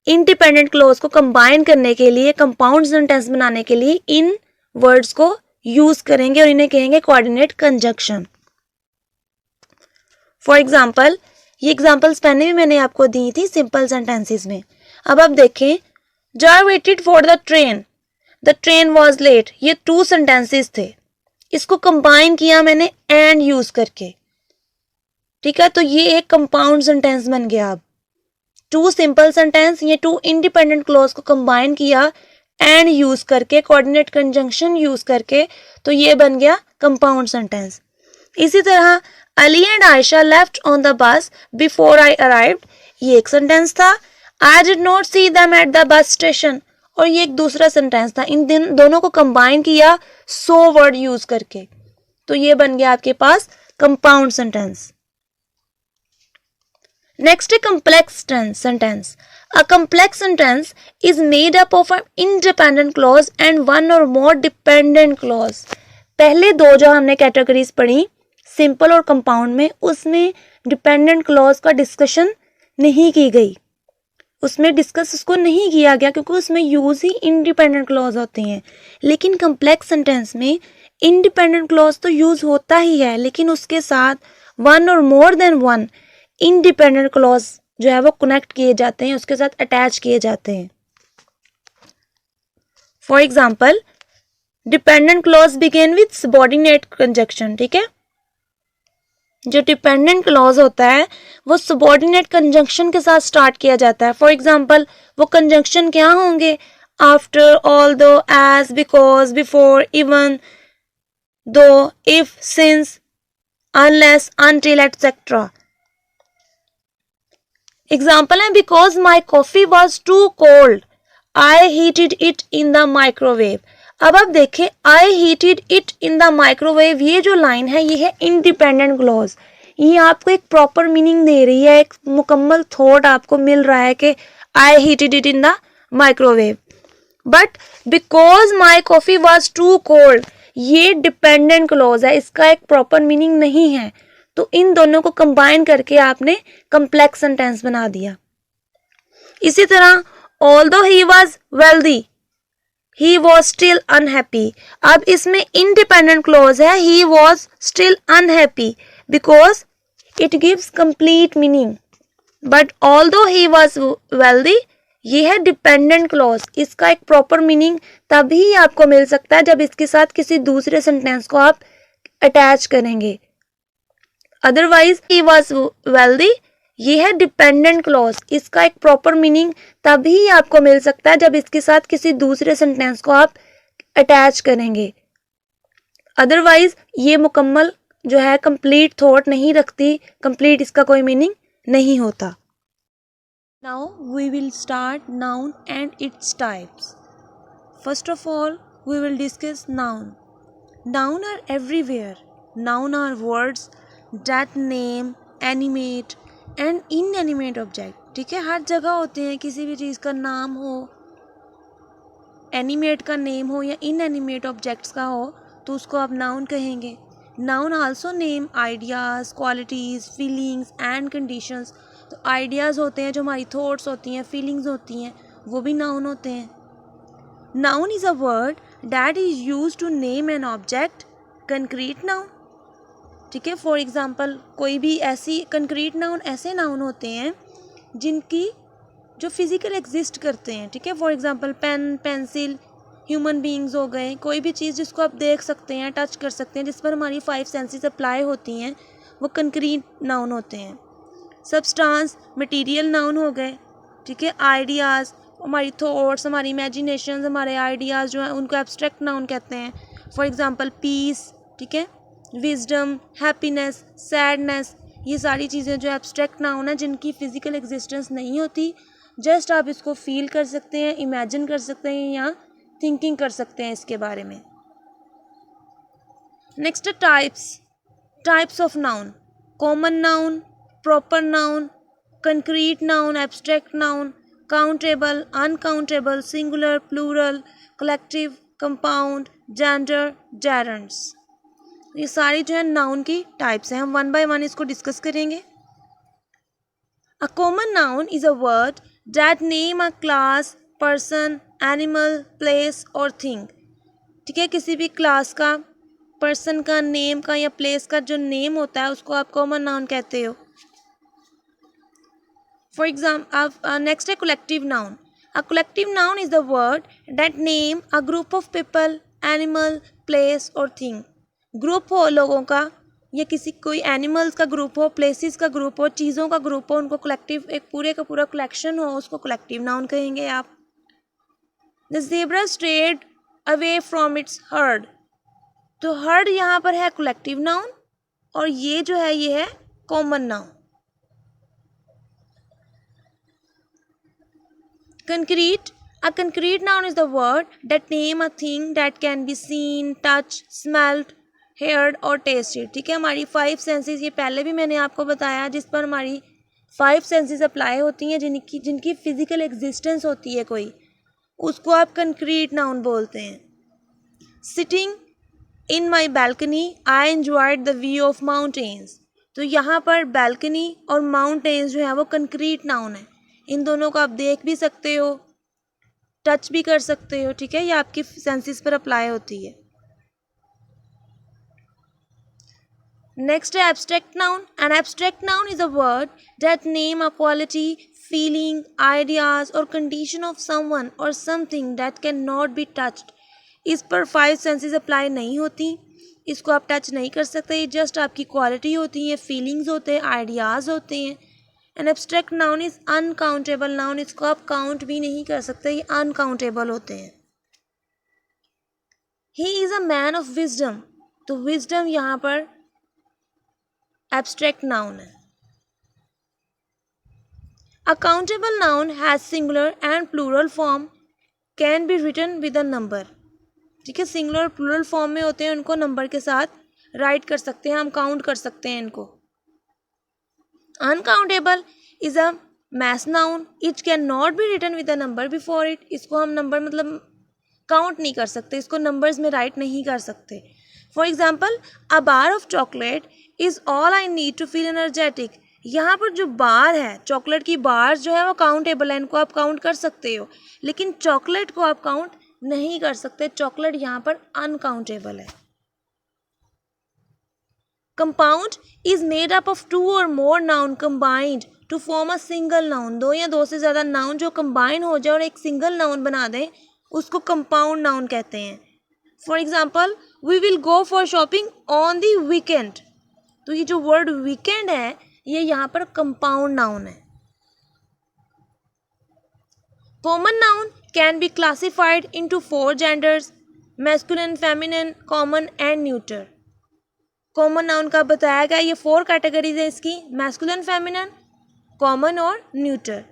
इंडिपेंडेंट क्लॉज को कंबाइन करने के लिए, कंपाउंड सेंटेंस बनाने के लिए इन वर्ड्स को यूज करेंगे और इन्हें कहेंगे कोऑर्डिनेट कंजंक्शन। फॉर एग्जाम्पल, ये एग्जाम्पल्स पहले भी मैंने आपको दी थी सिंपल सेंटेंसेस में। अब आप देखें, Joy waited for the train was late, ये 2 सेंटेंसेस थे, इसको कंबाइन किया मैंने एंड यूज करके, ठीक है, तो ये एक कंपाउंड सेंटेंस बन गया। अब 2 सिंपल सेंटेंस, ये 2 इंडिपेंडेंट क्लॉज को कंबाइन किया एंड यूज करके, कोऑर्डिनेट कंजंक्शन यूज करके, तो ये बन गया कंपाउंड सेंटेंस। इसी तरह Ali and Ayesha left on the bus before I arrived, ये एक सेंटेंस था। I did not see them at the bus station, और ये एक दूसरा सेंटेंस था। इन दोनों को कंबाइन किया 100 वर्ड यूज करके, तो ये बन गया आपके पास कंपाउंड सेंटेंस। नेक्स्ट है complex sentence. A complex sentence is made up of an independent clause and one or more dependent clause. पहले 2 जो हमने कैटेगरीज पढ़ी सिंपल और कंपाउंड में, उसमें डिपेंडेंट क्लॉज का डिस्कशन नहीं की गई, उसमें डिस्कस उसको नहीं किया गया क्योंकि उसमें यूज ही इंडिपेंडेंट क्लॉज होते हैं। लेकिन कॉम्प्लेक्स सेंटेंस में इंडिपेंडेंट क्लॉज तो यूज होता ही है, लेकिन उसके साथ 1 और मोर देन 1 इंडिपेंडेंट क्लॉज जो है वो कनेक्ट किए जाते हैं, उसके साथ अटैच किए जाते हैं। For example, dependent clause begin with subordinate conjunction, ठीक है। जो डिपेंडेंट क्लॉज होता है वो सबॉर्डिनेट कंजंक्शन के साथ स्टार्ट किया जाता है। फॉर एग्जांपल वो कंजंक्शन क्या होंगे? After, although, as, because, before, even, though, if, since, unless, until, etcetera. Example है because my coffee was too cold I heated it in the microwave. अब आप देखें I heated it in the microwave, ये जो line है ये है independent clause. ये आपको एक प्रॉपर मीनिंग दे रही है, एक मुकम्मल थॉट आपको मिल रहा है कि I heated it in the microwave. But because my coffee was too cold, ये डिपेंडेंट क्लॉज है, इसका एक प्रॉपर मीनिंग नहीं है। तो इन दोनों को कंबाइन करके आपने कम्प्लेक्स सेंटेंस बना दिया। इसी तरह although he was wealthy he was still unhappy। अब इसमें independent clause है he was still unhappy because it gives complete meaning। but although he was wealthy, ये है dependent clause, इसका एक proper meaning तभी आपको मिल सकता है जब इसके साथ किसी दूसरे sentence को आप attach करेंगे। otherwise he was wealthy, ये है डिपेंडेंट क्लॉज, इसका एक प्रॉपर मीनिंग तभी आपको मिल सकता है जब इसके साथ किसी दूसरे सेंटेंस को आप अटैच करेंगे। अदरवाइज ये मुकम्मल जो है कंप्लीट थॉट नहीं रखती, कंप्लीट इसका कोई मीनिंग नहीं होता। Now we will start noun and its types. First of all we will discuss noun. Noun are everywhere. Noun are words that name, animate and inanimate object, ठीक है। हर जगह होते हैं, किसी भी चीज़ का नाम हो, एनिमेट का नेम हो या इनएनिमेट ऑब्जेक्ट्स का हो तो उसको आप नाउन कहेंगे। Noun also name ideas, qualities, feelings and conditions. तो आइडियाज़ होते हैं, जो हमारी थॉट्स होती हैं, फीलिंग्स होती हैं, वो भी नाउन होते हैं। Noun is a word that is use to name an object. Concrete noun, ठीक है। फॉर एग्जाम्पल कोई भी ऐसी कंक्रीट नाउन ऐसे नाउन होते हैं जिनकी जो फिजिकल एग्जिस्ट करते हैं, ठीक है। For example pen, pencil, human beings हो गए, कोई भी चीज़ जिसको आप देख सकते हैं, टच कर सकते हैं, जिस पर हमारी 5 सेंसेस अप्लाई होती हैं, वो कंक्रीट नाउन होते हैं। सब्सटेंस, मटेरियल नाउन हो गए, ठीक है। आइडियाज़, हमारी थॉट्स, हमारी इमेजिनेशन, हमारे आइडियाज़ जो हैं उनको एब्स्ट्रैक्ट नाउन कहते हैं। फॉर एग्जाम्पल पीस, ठीक है, विजडम, हैप्पीनेस, सैडनेस, ये सारी चीज़ें जो एब्स्ट्रैक्ट नाउन है जिनकी फ़िज़िकल एग्जिस्टेंस नहीं होती, जस्ट आप इसको फील कर सकते हैं, इमेजिन कर सकते हैं या थिंकिंग कर सकते हैं इसके बारे में। Next types of noun. Common noun, proper noun, concrete noun, abstract noun, countable, uncountable, singular, plural, collective, compound, gender, gerunds. ये सारी जो है नाउन की टाइप्स हैं। हम 1 बाय 1 इसको डिस्कस करेंगे। A common noun is a word that name a class, person, animal, place और थिंग, ठीक है। किसी भी क्लास का, पर्सन का, नेम का या प्लेस का जो नेम होता है उसको आप कॉमन नाउन कहते हो। फॉर एग्जाम्पल नेक्स्ट है collective noun. A collective noun is the word that name a group of people, animal, place और थिंग। ग्रुप हो लोगों का या किसी कोई एनिमल्स का ग्रुप हो, प्लेसेस का ग्रुप हो, चीज़ों का ग्रुप हो, उनको कलेक्टिव, एक पूरे का पूरा कलेक्शन हो, उसको कलेक्टिव नाउन कहेंगे आप। The zebra strayed away from its heard. तो हर्ड यहाँ पर है कलेक्टिव नाउन और ये जो है ये है common noun. Concrete. A concrete noun is the word that name a thing that can be seen, touched, smelled, heard और tasted, ठीक है। हमारी 5 सेंसेस, ये पहले भी मैंने आपको बताया, जिस पर हमारी 5 सेंसेस अप्लाई होती हैं, जिनकी फिजिकल एग्जिस्टेंस होती है कोई, उसको आप कंक्रीट नाउन बोलते हैं। Sitting in my balcony I enjoyed the view of mountains. तो यहाँ पर बैल्कनी और माउंटेन्स जो है वो कंक्रीट नाउन है। इन दोनों को आप देख भी सकते हो, टच भी कर सकते हो, ठीक है। ये आपकी सेंसेस पर अप्लाई होती है। नेक्स्ट है abstract noun. An abstract noun is a word that name a quality, feeling, ideas और कंडीशन ऑफ समवन और something that can not be touched, इस पर 5 सेंसेस अप्लाई नहीं होती, इसको आप टच नहीं कर सकते, ये जस्ट आपकी क्वालिटी होती है, फीलिंग्स होते हैं, आइडियाज़ होते हैं। An abstract noun is uncountable noun, इसको आप काउंट भी नहीं कर सकते, ये अनकाउंटेबल होते हैं। He is a man of wisdom, तो विजडम यहाँ पर एब्स्ट्रैक्ट नाउन है। A countable noun has singular and plural form, can be written with a number. ठीक है, सिंगुलर प्लूरल फॉर्म में होते हैं, उनको नंबर के साथ राइट कर सकते हैं, हम काउंट कर सकते हैं इनको। Uncountable is a mass noun, it can not be written with a number before it, इसको हम नंबर मतलब काउंट नहीं कर सकते, इसको नंबर्स में राइट नहीं कर सकते। For example, a bar of chocolate is all I need to feel energetic, यहाँ पर जो बार है, चॉकलेट की बार जो है वो काउंटेबल है, इनको आप काउंट कर सकते हो, लेकिन चॉकलेट को आप काउंट नहीं कर सकते, चॉकलेट यहाँ पर अनकाउंटेबल है। Compound is made up of 2 or more noun combined to form a single noun, 2 या 2 से ज़्यादा नाउन जो कंबाइन हो जाए और एक सिंगल नाउन बना दें, उसको कंपाउंड नाउन कहते हैं। For example, we will go for shopping on the weekend, तो ये जो वर्ड वीकेंड है ये यहाँ पर कंपाउंड नाउन है। Common noun can be classified into 4 genders, masculine, feminine, common and neuter. Common noun का बताया गया, ये 4 कैटेगरीज है इसकी, मैस्कुलिन, फेमिनिन, कॉमन और न्यूटर।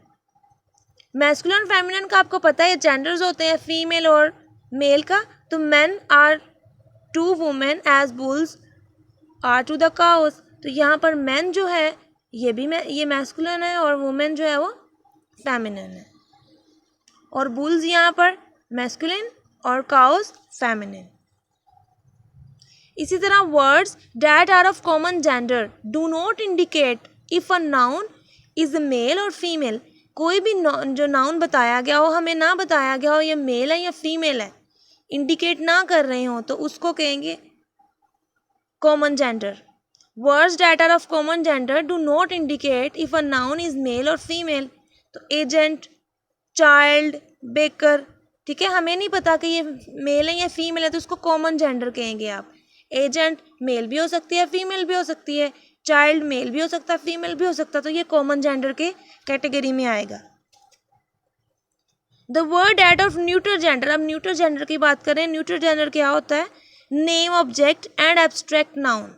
मैस्कुलिन फेमिनिन का आपको पता है जेंडर्स होते हैं, फीमेल और मेल का, तो man are to women as bulls are to the cows, तो यहाँ पर मैन जो है ये मैस्कुलिन है और वुमेन जो है वो फेमिनिन है, और बुल्स यहाँ पर मैस्कुलिन और काउस फेमिनिन। इसी तरह words that are of common gender do not indicate if a noun is male और फीमेल, कोई भी जो नाउन बताया गया हो, हमें ना बताया गया हो ये मेल है या फीमेल है, इंडिकेट ना कर रहे हो, तो उसको कहेंगे common gender. Words that are of common gender do not indicate if a noun is male और फीमेल, तो एजेंट, चाइल्ड, बेकर, ठीक है, हमें नहीं पता कि ये मेल है या फीमेल है, तो उसको कॉमन जेंडर कहेंगे आप। एजेंट मेल भी हो सकती है, फीमेल भी हो सकती है, चाइल्ड मेल भी हो सकता है, फीमेल भी हो सकता है, तो ये कॉमन जेंडर के कैटेगरी में आएगा। The word add of neuter gender, अब न्यूटर जेंडर की बात करें, न्यूटर जेंडर क्या होता है, name, object and abstract noun,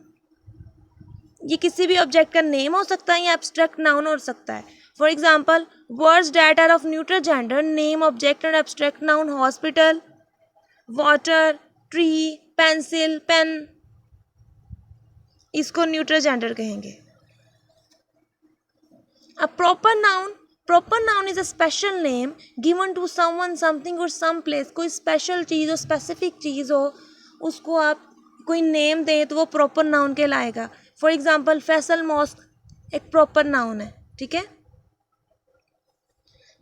ये किसी भी ऑब्जेक्ट का नेम हो सकता है या एब्स्ट्रैक्ट नाउन हो सकता है। For example, words that are of neuter gender, name, object and abstract noun, hospital, water, tree, pencil, pen, इसको न्यूटर जेंडर कहेंगे। A proper noun is a special name given to someone, something और some place, कोई special चीज़ हो, specific चीज़ हो, उसको आप कोई name दें तो वो प्रॉपर नाउन कहलाएगा। फॉर एग्जाम्पल, फैसल मॉस्क एक प्रॉपर नाउन है, ठीक है।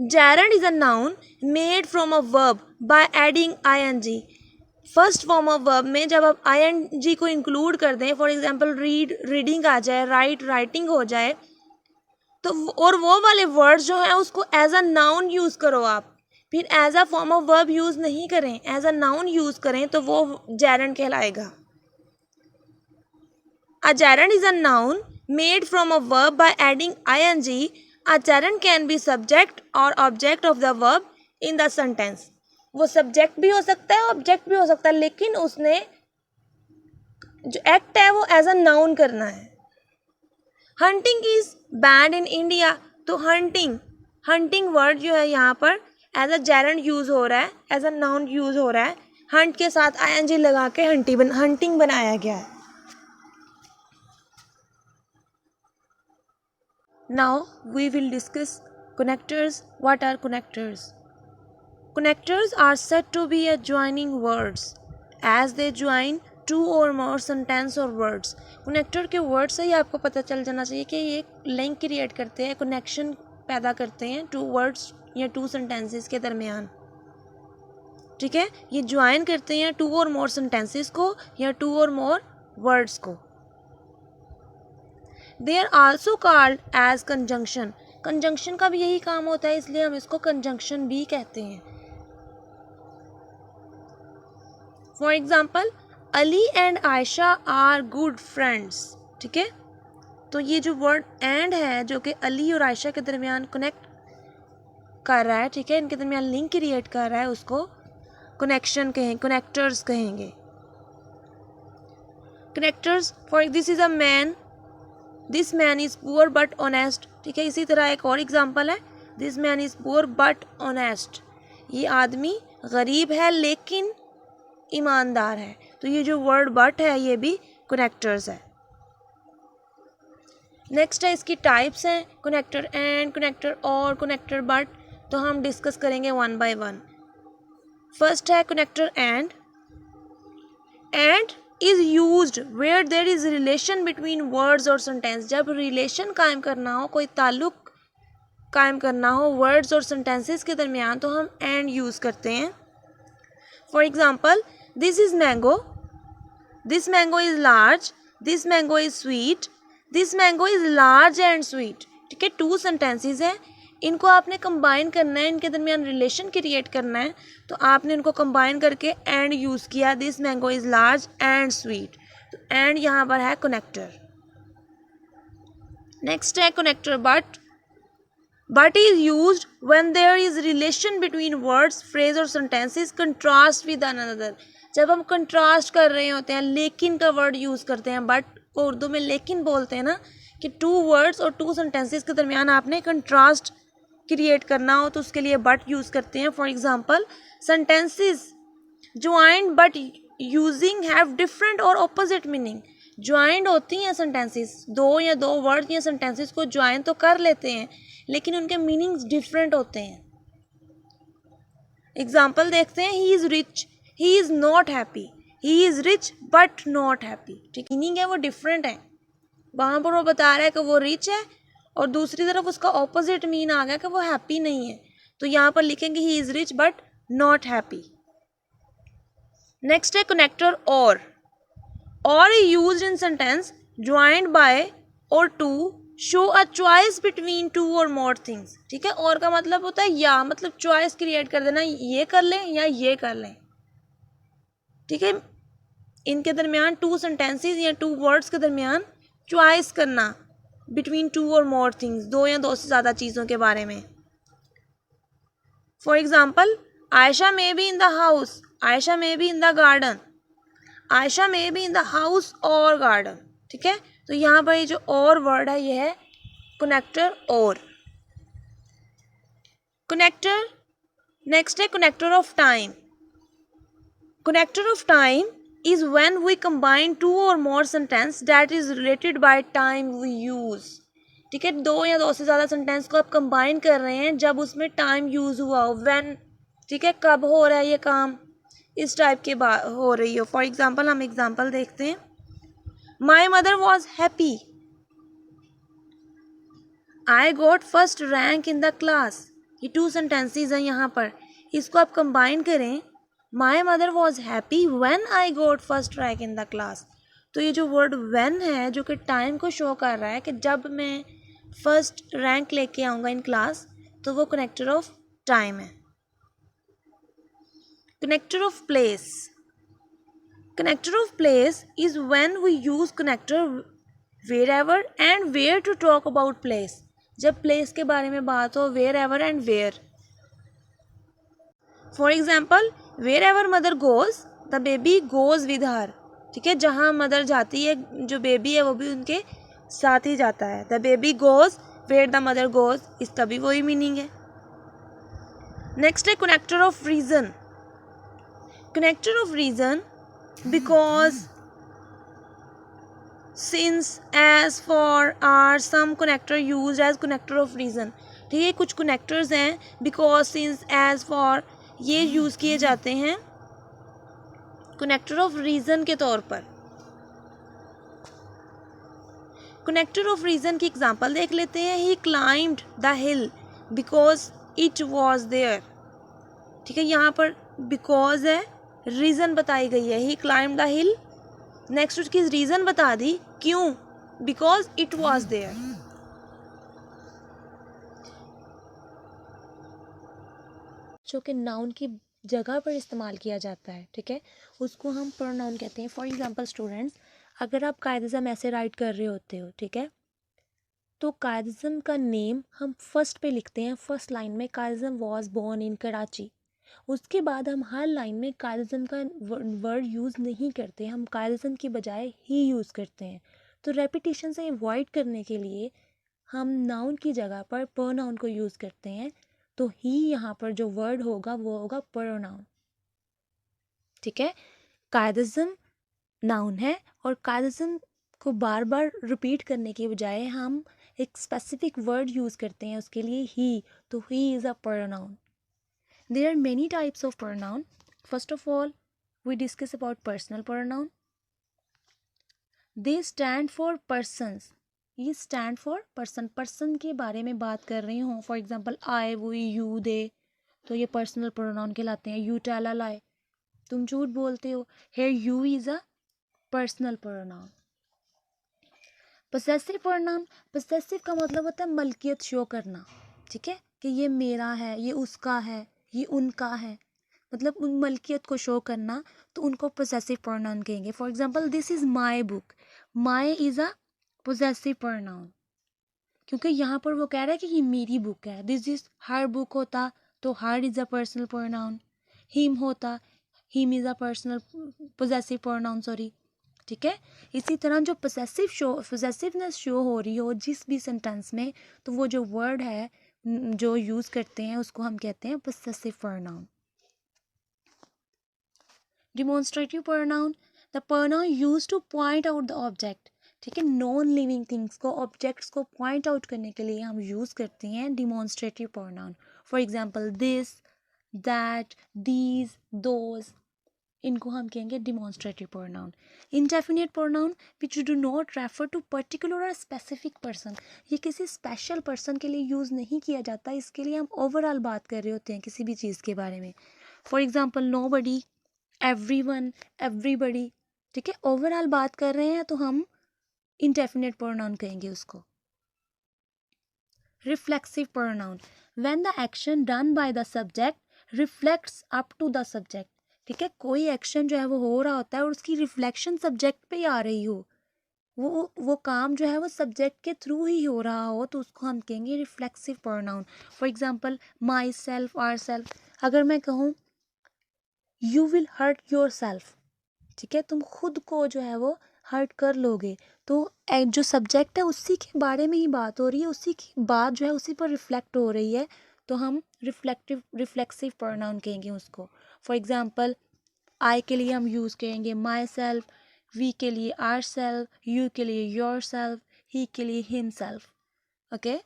Gerund is a noun made from a verb by adding ing, first form of verb में जब आप ing को इंक्लूड कर दें, फॉर एग्जाम्पल रीड, रीडिंग आ जाए, राइट, राइटिंग हो जाए, तो और वो वाले वर्ड्स जो हैं उसको एज अ नाउन यूज़ करो आप, फिर as a form of verb use नहीं करें, एज अ नाउन यूज़ करें, तो वो gerund कहलाएगा। A gerund is a noun made from a verb by adding ing. A gerund can be subject or object of the verb in the sentence. वो subject भी हो सकता है, object भी हो सकता है, लेकिन उसने जो एक्ट है वो एज अ नाउन करना है। Hunting is banned in India, तो हंटिंग वर्ड जो है यहाँ पर एज अ जेरंड यूज हो रहा है, एज अ नाउन यूज हो रहा है, हंट के साथ ing लगा के हंटिंग बनाया गया है। Now we will discuss connectors. What are connectors? Connectors are said to be adjoining words as they join two or more sentence or words. Connector के word से ही आपको पता चल जाना चाहिए कि ये लिंक क्रिएट करते हैं, कनेक्शन पैदा करते हैं टू वर्ड्स या टू सेंटेंसेस के दरमियान, ठीक है। ये ज्वाइन करते हैं टू और मोर सेंटेंसेस को या टू और मोर वर्ड्स को। They are also called as conjunction. Conjunction का भी यही काम होता है, इसलिए हम इसको कंजंक्शन भी कहते हैं। For example Ali and Ayesha are good friends, ठीक है। तो ये जो वर्ड एंड है जो कि अली और आयशा के दरमियान कनेक्ट कर रहा है, ठीक है, इनके दरमियान लिंक क्रिएट कर रहा है, उसको कनेक्शन कनेक्टर्स कहेंगे। Connectors for this is a man, this man is poor but honest, ठीक है। इसी तरह एक और एग्जांपल है, this man is poor but honest, ये आदमी गरीब है लेकिन ईमानदार है। तो ये जो वर्ड बट है ये भी कनेक्टर्स है। नेक्स्ट है इसकी टाइप्स हैं, connector and, connector or, connector but. तो हम डिस्कस करेंगे वन बाय वन। फर्स्ट है connector and. And is used where there is relation between words और सेंटेंस। जब रिलेशन कायम करना हो, कोई ताल्लुक कायम करना हो वर्ड्स और सेंटेंसेस के दरमियान, तो हम एंड यूज़ करते हैं। For example this is mango, this mango is large, this mango is sweet, this mango is large and sweet, ठीक है। 2 सेंटेंसेस हैं, इनको आपने कंबाइन करना है, इनके दरमियान रिलेशन क्रिएट करना है, तो आपने इनको कंबाइन करके एंड यूज़ किया, this mango is large and sweet. तो एंड यहाँ पर है कनेक्टर। नेक्स्ट है connector but. But is used when there is relation between words, phrase और सेंटेंसेस कंट्रास्ट विद अनदर। जब हम कंट्रास्ट कर रहे होते हैं, लेकिन का वर्ड यूज़ करते हैं, बट को उर्दू में लेकिन बोलते हैं ना, कि 2 वर्ड्स और 2 सेंटेंसेस के दरमियान आपने कंट्रास्ट क्रिएट करना हो तो उसके लिए बट यूज़ करते हैं। For example sentences joined but using have different और ऑपोजिट मीनिंग। ज्वाइंड होती हैं सेंटेंसेस, 2 या 2 वर्ड या सेंटेंसेस को ज्वाइन तो कर लेते हैं, लेकिन उनके मीनिंग्स डिफरेंट होते हैं। एग्जाम्पल देखते हैं, he is rich, he is not happy, he is rich but not happy, ठीक, मीनिंग है वो डिफरेंट है। वहाँ पर वो बता रहा है कि वो रिच है और दूसरी तरफ उसका ऑपोजिट मीन आ गया कि वो हैप्पी नहीं है, तो यहाँ पर लिखेंगे he is rich but not happy. Next है connector or. Or used in sentence joined by or to show a choice between 2 or more things, ठीक है। और का मतलब होता है या, मतलब चॉइस क्रिएट कर देना, ये कर लें या ये कर लें, ठीक है। इनके दरमियान 2 सेंटेंसेस या 2 वर्ड्स के दरमियान चॉइस करना बिटवीन 2 और मोर थिंग्स, 2 या 2 से ज़्यादा चीज़ों के बारे में। For example Ayesha may be in the house, Ayesha may be in the garden, Ayesha may be in the house और गार्डन, ठीक है। तो यहाँ पर ये जो और वर्ड है ये है कनेक्टर और। कनेक्टर नेक्स्ट है connector of time. Connector of time is when we combine 2 or more sentence that is related by time we use, ठीक है। 2 या 2 से ज़्यादा सेंटेंस को आप कंबाइन कर रहे हैं जब उसमें टाइम यूज़ हुआ हो, when, ठीक है, कब हो रहा है ये काम, इस टाइप के बात हो रही हो। फॉर एग्जाम्पल हम एग्जाम्पल देखते हैं, my mother was happy, I got first rank in the class. ये 2 सेंटेंसेस हैं यहाँ पर, इसको आप कंबाइन करें, my mother was happy when I got first rank in the class. तो ये जो वर्ड व्हेन है जो कि टाइम को शो कर रहा है कि जब मैं फर्स्ट रैंक लेके आऊँगा इन क्लास, तो वो कनेक्टर ऑफ टाइम है। Connector of place. Connector of place is when we use connector wherever and where to talk about place. जब प्लेस के बारे में बात हो, wherever and where. For example wherever mother goes the baby goes with her, ठीक है। जहाँ mother जाती है, जो बेबी है वो भी उनके साथ ही जाता है। The baby goes where the mother goes, इसका भी वही मीनिंग है। नेक्स्ट है connector of reason. Connector of reason because, since, as, for, are some connector used as connector of reason, ठीक है। कुछ कनेक्टर्स हैं बिकॉज, सिंस, एज, फॉर, ये यूज़ किए जाते हैं कनेक्टर ऑफ रीज़न के तौर पर। कनेक्टर ऑफ रीज़न की एग्जांपल देख लेते हैं, he climbed the hill because it was there, ठीक है। यहाँ पर बिकॉज है, रीज़न बताई गई है, ही क्लाइम्ड द हिल, नेक्स्ट उसकी रीज़न बता दी, क्यों, बिकॉज इट वॉज देयर। जो कि नाउन की जगह पर इस्तेमाल किया जाता है, ठीक है, उसको हम प्रोनाउन कहते हैं। फॉर एग्जांपल स्टूडेंट्स, अगर आप कायद-ए-आज़म ऐसे राइट कर रहे होते हो, ठीक है, तो कायद-ए-आज़म का नेम हम फर्स्ट पे लिखते हैं, फर्स्ट लाइन में Quaid-e-Azam was born in Karachi. उसके बाद हम हर लाइन में कायद-ए-आज़म का वर्ड यूज़ नहीं करते, हम कायद-ए-आज़म की बजाय ही यूज़ करते हैं। तो रेपिटेशन से अवॉइड करने के लिए हम नाउन की जगह पर प्रोनाउन को यूज़ करते हैं। तो ही यहाँ पर जो वर्ड होगा वो होगा प्रोनाउन, ठीक है। कायद-ए-आज़म नाउन है और कायद-ए-आज़म को बार बार रिपीट करने के बजाय हम एक स्पेसिफिक वर्ड यूज़ करते हैं उसके लिए ही, तो ही is a pronoun. There are many types of pronoun. First of all, we discuss about personal pronoun. They stand for persons. ये stand for person. Person के बारे में बात कर रही हूँ. For example, I, we, you, they. तो ये personal pronoun कहलाते हैं. You tell a lie. तुम झूठ बोलते हो. Here you is a personal pronoun. Possessive pronoun. Possessive का मतलब होता है मलकियत शो करना. ठीक है, कि ये मेरा है, ये उसका है, ये उनका है, मतलब उन मलकियत को शो करना, तो उनको पोजेसिव प्रोनाउन कहेंगे। For example, this is my book. My is a possessive pronoun, क्योंकि यहाँ पर वो कह रहा है कि ये मेरी बुक है। दिस इज़ हर बुक होता तो her is a personal pronoun. Him होता, him is a personal possessive pronoun, sorry, ठीक है। इसी तरह जो पोजेसिवनेस शो हो रही हो जिस भी सेंटेंस में, तो वो जो वर्ड है जो यूज़ करते हैं उसको हम कहते हैं possessive pronoun. Demonstrative pronoun, the pronoun used to point out the object, ठीक है, नॉन लिविंग थिंग्स को, ऑब्जेक्ट्स को पॉइंट आउट करने के लिए हम यूज़ करते हैं demonstrative pronoun. For example, this, that, these, those, इनको हम कहेंगे demonstrative pronoun. Indefinite pronoun which do not refer to particular और स्पेसिफिक पर्सन, ये किसी स्पेशल पर्सन के लिए यूज़ नहीं किया जाता, इसके लिए हम ओवरऑल बात कर रहे होते हैं किसी भी चीज़ के बारे में। For example, nobody, everyone, everybody, ठीक है, ओवरऑल बात कर रहे हैं तो हम इंडेफिनिट प्रोनाउन कहेंगे उसको। Reflexive pronoun, when the action done by the subject reflects up to the subject, ठीक है, कोई एक्शन जो है वो हो रहा होता है और उसकी रिफ्लेक्शन सब्जेक्ट पे ही आ रही हो, वो काम जो है वो सब्जेक्ट के थ्रू ही हो रहा हो, तो उसको हम कहेंगे reflexive pronoun. For example, myself, ourself, अगर मैं कहूँ you will hurt yourself, ठीक है, तुम खुद को जो है वो हर्ट कर लोगे, तो जो सब्जेक्ट है उसी के बारे में ही बात हो रही है, उसी की बात जो है उसी पर रिफ्लेक्ट हो रही है, तो हम रिफ्लेक्सिव प्रोनाउन कहेंगे उसको। फॉर एग्जांपल, आई के लिए हम यूज़ करेंगे माई सेल्फ, वी के लिए आवर सेल्फ, यू के लिए योर सेल्फ, ही के लिए him self. Okay,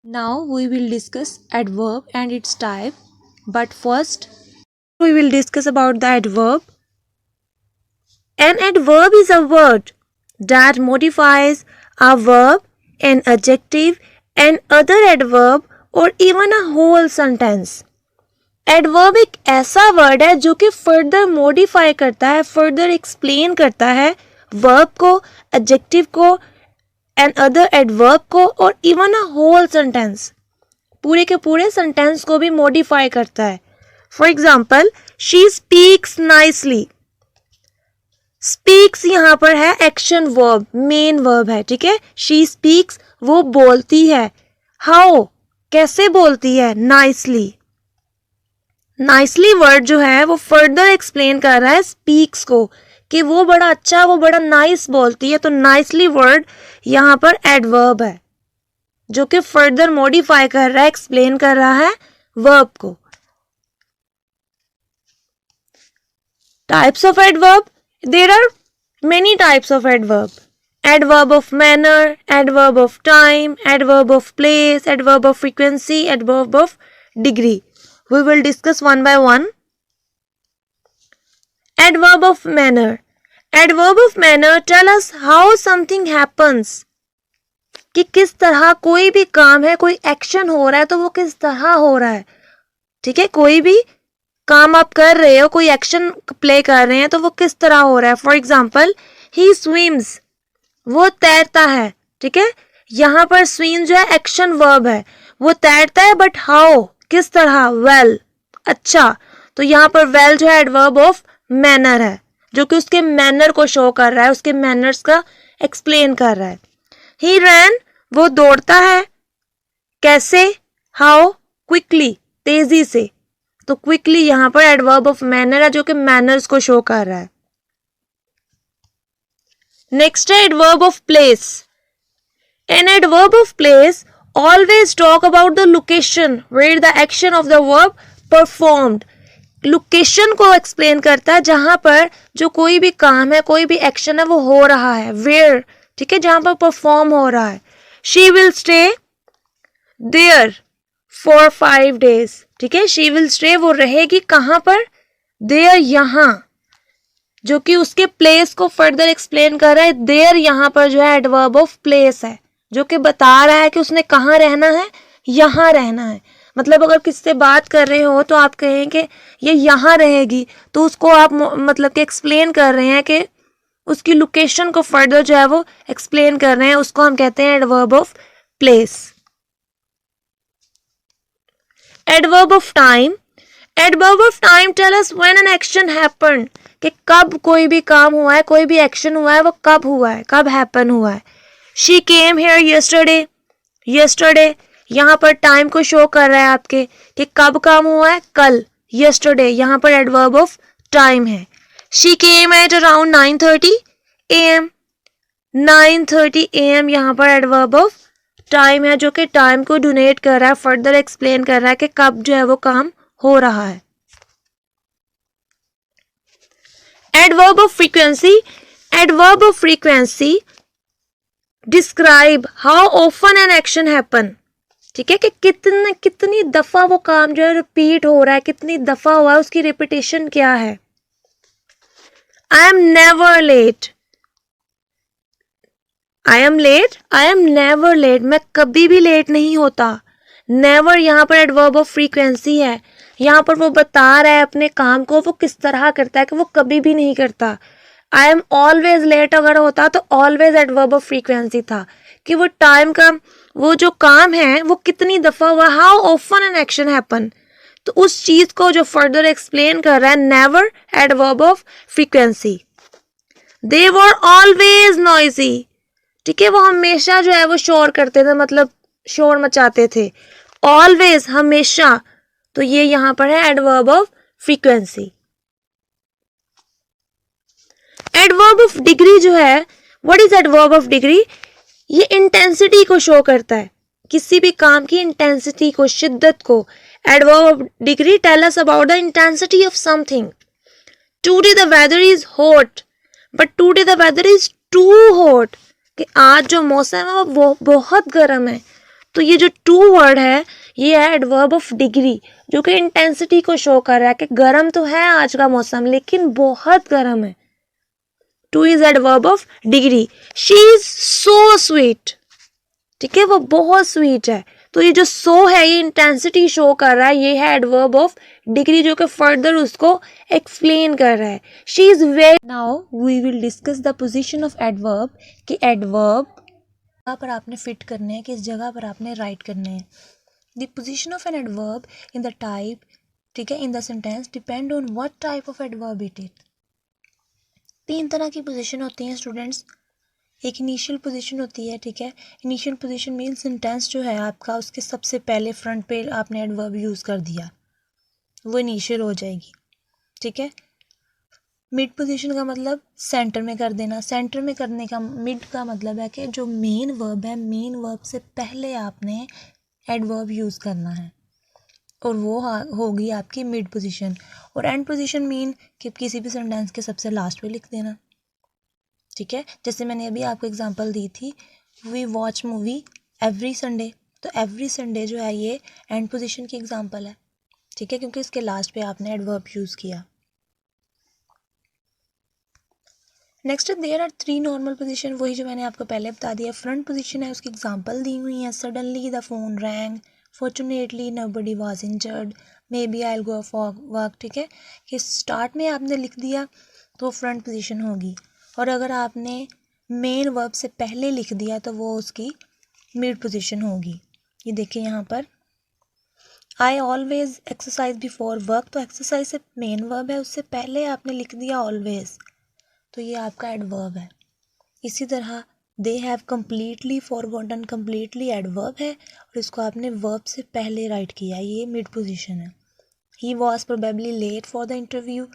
now we will discuss adverb and its type, but first we will discuss about the adverb. An adverb is a word that modifies a verb, an adjective, an other adverb or even a whole sentence. Adverb एक ऐसा word है जो कि further modify करता है, further explain करता है verb को, एडजेक्टिव को, एंड अदर एडवर्ब को और इवन अ होल सेंटेंस, पूरे के पूरे सेंटेंस को भी मॉडिफाई करता है। For example, she speaks nicely. Speaks यहाँ पर है एक्शन वर्ब, मेन वर्ब है, ठीक है। शी स्पीक्स, वो बोलती है। हाउ, कैसे बोलती है? नाइसली। नाइसली वर्ड जो है वो फर्दर एक्सप्लेन कर रहा है स्पीक्स को कि वो बड़ा अच्छा, वो बड़ा नाइस बोलती है, तो नाइसली वर्ड यहाँ पर एडवर्ब है जो कि फर्दर मॉडिफाई कर रहा है, एक्सप्लेन कर रहा है वर्ब को। Types of adverb, there are many types of adverb. Adverb of manner, adverb of time, adverb of place, adverb of frequency, adverb of degree. We will discuss one by one. Adverb of manner. Adverb of manner tell us how something happens. कि किस तरह कोई भी काम है, कोई action हो रहा है तो वो किस तरह हो रहा है, ठीक है। कोई भी काम आप कर रहे हो, कोई एक्शन प्ले कर रहे हैं तो वो किस तरह हो रहा है। फॉर एग्जाम्पल, he swims, वो तैरता है, ठीक है। यहाँ पर स्विम जो है एक्शन वर्ब है, वो तैरता है, बट हाउ, किस तरह, वेल, अच्छा। तो यहाँ पर वेल जो है एडवर्ब ऑफ मैनर है, जो कि उसके मैनर को शो कर रहा है, उसके मैनर्स का एक्सप्लेन कर रहा है। ही रैन, वो दौड़ता है, कैसे, हाउ, क्विकली, तेजी से। तो क्विकली यहाँ पर एडवर्ब ऑफ मैनर है, जो कि मैनर्स को शो कर रहा है। नेक्स्ट है adverb of place. An adverb of place always talk about the location where the action of the verb performed. Location को एक्सप्लेन करता है जहां पर जो कोई भी काम है, कोई भी एक्शन है, वो हो रहा है, वेयर, ठीक है, जहां पर परफॉर्म हो रहा है। She will stay there for 5 days, ठीक है, शी विल स्टे, वो रहेगी कहां पर, देयर, यहां, जो कि उसके प्लेस को फर्दर एक्सप्लेन कर रहा है। देयर यहाँ पर जो है एडवर्ब ऑफ प्लेस है, जो कि बता रहा है कि उसने कहाँ रहना है, यहाँ रहना है। मतलब अगर किसी से बात कर रहे हो तो आप कहें कि ये यहाँ रहेगी, तो उसको आप मतलब कि एक्सप्लेन कर रहे हैं कि उसकी लोकेशन को फर्दर जो है वो एक्सप्लेन कर रहे हैं, उसको हम कहते हैं adverb of place. Adverb of time. Adverb of time tell us when an action happened, कि कब कोई भी काम हुआ है, कोई भी एक्शन हुआ है, वो कब हुआ है, कब हैपन हुआ है। She came here yesterday, yesterday यहाँ पर टाइम को शो कर रहा है आपके कि कब काम हुआ है, कल, यस्टरडे यहाँ पर एडवर्ब ऑफ टाइम है। She came at around 9:30 AM, 9:30 AM यहाँ पर एडवर्ब ऑफ टाइम है, जो कि टाइम को डोनेट कर रहा है, फर्दर एक्सप्लेन कर रहा है कि कब जो है वो काम हो रहा है। Adverb of frequency. Adverb of frequency describe how often an action happen, ठीक है, कि कितनी दफा वो काम जो है रिपीट हो रहा है, कितनी दफा हुआ है, उसकी रिपीटेशन क्या है। I am never late, I am late, I am never late, मैं कभी भी लेट नहीं होता। नेवर यहाँ पर एडवर्ब ऑफ फ्रीक्वेंसी है, यहाँ पर वो बता रहा है अपने काम को वो किस तरह करता है, कि वो कभी भी नहीं करता। आई एम ऑलवेज लेट अगर होता तो ऑलवेज एडवर्ब ऑफ फ्रीक्वेंसी था, कि वो टाइम का वो जो काम है वो कितनी दफा हुआ, how often an action happen, तो उस चीज को जो फर्दर एक्सप्लेन कर रहा है, never adverb of frequency. They were always noisy, ठीक है, वो हमेशा जो है वो शोर करते थे, मतलब शोर मचाते थे। ऑलवेज, हमेशा, तो ये यहां पर है adverb of frequency. Adverb of degree जो है, what is adverb of degree, ये इंटेंसिटी को शो करता है, किसी भी काम की इंटेंसिटी को, शिद्दत को। Adverb of degree tell us about the intensity of something. Today the weather is hot, but today the weather is too hot, कि आज जो मौसम है वो बहुत गर्म है। तो ये जो टू वर्ड है, ये है एडवर्ब ऑफ डिग्री, जो कि इंटेंसिटी को शो कर रहा है कि गर्म तो है आज का मौसम, लेकिन बहुत गर्म है। Two is adverb of degree. She is so sweet, ठीक है, वो बहुत स्वीट है। तो ये जो सो है, ये इंटेंसिटी शो कर रहा है, ये है एडवर्ब ऑफ डिग्री, जो कि फर्दर उसको एक्सप्लेन कर रहा है। She is very. Now we will discuss the position of adverb, कि एडवर्ब जगह पर आपने फिट करने हैं, किस जगह पर आपने राइट करने हैं। The position of an adverb in the type, ठीक है, in the sentence depend on what type of adverb it is. 3 तरह की पोजीशन होती हैं स्टूडेंट्स। एक इनिशियल पोजीशन होती है, ठीक है, इनिशियल पोजीशन मीन सेंटेंस जो है आपका, उसके सबसे पहले फ्रंट पे आपने एडवर्ब यूज़ कर दिया, वो इनिशियल हो जाएगी, ठीक है। मिड पोजीशन का मतलब सेंटर में कर देना। सेंटर में करने का मिड का मतलब है कि जो मेन वर्ब है, मेन वर्ब से पहले आपने एडवर्ब यूज़ करना है, और वो होगी आपकी मिड पोजीशन। और एंड पोजीशन मीन कि किसी भी सेंटेंस के सबसे लास्ट पे लिख देना, ठीक है। जैसे मैंने अभी आपको एग्जांपल दी थी, we watch movie every Sunday, तो एवरी संडे जो है ये एंड पोजीशन की एग्जांपल है, ठीक है, क्योंकि इसके लास्ट पे आपने एडवर्ब यूज़ किया। Next there are 3 normal position, वही जो मैंने आपको पहले बता दिया। फ्रंट पोजीशन है, उसकी एग्जांपल दी हुई है। Suddenly the phone rang, fortunately nobody was injured, may be I will go for work, ठीक है, कि स्टार्ट में आपने लिख दिया तो फ्रंट पोजीशन होगी, और अगर आपने मेन वर्ब से पहले लिख दिया तो वो उसकी मिड पोजीशन होगी। ये देखिए यहाँ पर I always exercise before work, तो एक्सरसाइज से मेन वर्ब है, उससे पहले आपने लिख दिया ऑलवेज, तो ये आपका एडवर्ब है। इसी तरह they have completely forgotten, completely adverb है और इसको आपने वर्ब से पहले राइट किया, ये मिड पोजीशन है। He was probably late for the interview,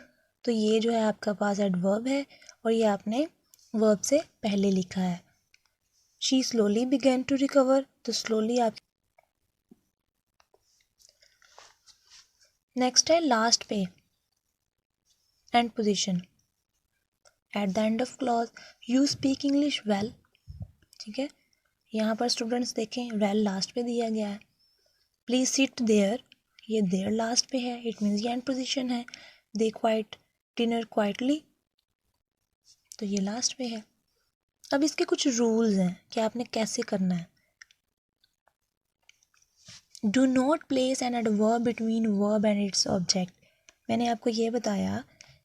तो ये जो है आपका पास एडवर्ब है और ये आपने वर्ब से पहले लिखा है। She slowly began to recover, तो स्लोली आप। नेक्स्ट है लास्ट पे end position at the end of clause, you speak English well, ठीक है। यहाँ पर स्टूडेंट्स देखें वेल लास्ट पे दिया गया है। प्लीज सिट देयर, ये देयर लास्ट पे है, इट मीन्स ये एंड पोजीशन है। दे क्वाइट डिनर क्वाइटली, तो ये लास्ट पे है। अब इसके कुछ रूल्स हैं कि आपने कैसे करना है। Do not place an adverb between verb and its object, मैंने आपको ये बताया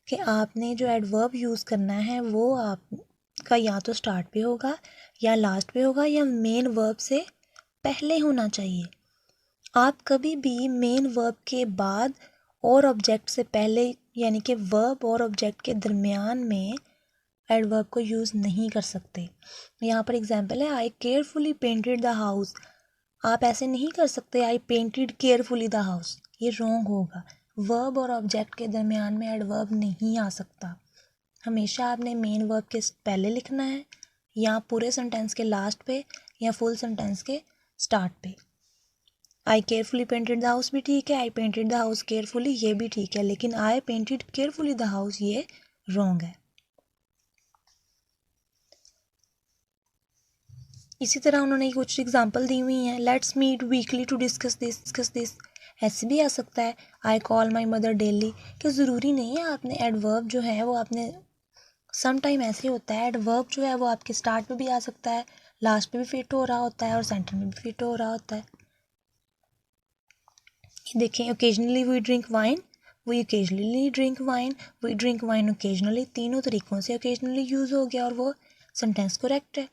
कि आपने जो एडवर्ब यूज़ करना है वो आपका या तो स्टार्ट पे होगा या लास्ट पे होगा या मेन वर्ब से पहले होना चाहिए। आप कभी भी मेन वर्ब के बाद और ऑब्जेक्ट से पहले, यानी कि वर्ब और ऑब्जेक्ट के दरमियान में एडवर्ब को यूज़ नहीं कर सकते। यहाँ पर एग्जांपल है आई केयरफुली पेंटेड द हाउस, आप ऐसे नहीं कर सकते आई पेंटेड केयरफुली द हाउस, ये रॉन्ग होगा। वर्ब और ऑब्जेक्ट के दरमियान में एडवर्ब नहीं आ सकता, हमेशा आपने मेन वर्ब के पहले लिखना है या पूरे सेंटेंस के लास्ट पे या फुल सेंटेंस के स्टार्ट पे। I carefully painted the house भी ठीक है, I painted the house carefully ये भी ठीक है, लेकिन I painted carefully the house ये रॉन्ग है। इसी तरह उन्होंने कुछ एग्जांपल दी हुई हैं। Let's meet weekly to discuss this, ऐसे भी आ सकता है। I call my mother daily, कि ज़रूरी नहीं है आपने एडवर्ब जो है वो आपने, सम टाइम ऐसे होता है एडवर्ब जो है वो आपके स्टार्ट पे भी आ सकता है, लास्ट पे भी फिट हो रहा होता है और सेंटर में भी फिट हो रहा होता है। देखें occasionally we drink wine, we occasionally drink wine, we drink wine occasionally, तीनों तरीक़ों से ओकेजनली यूज़ हो गया और वो सेंटेंस करेक्ट है,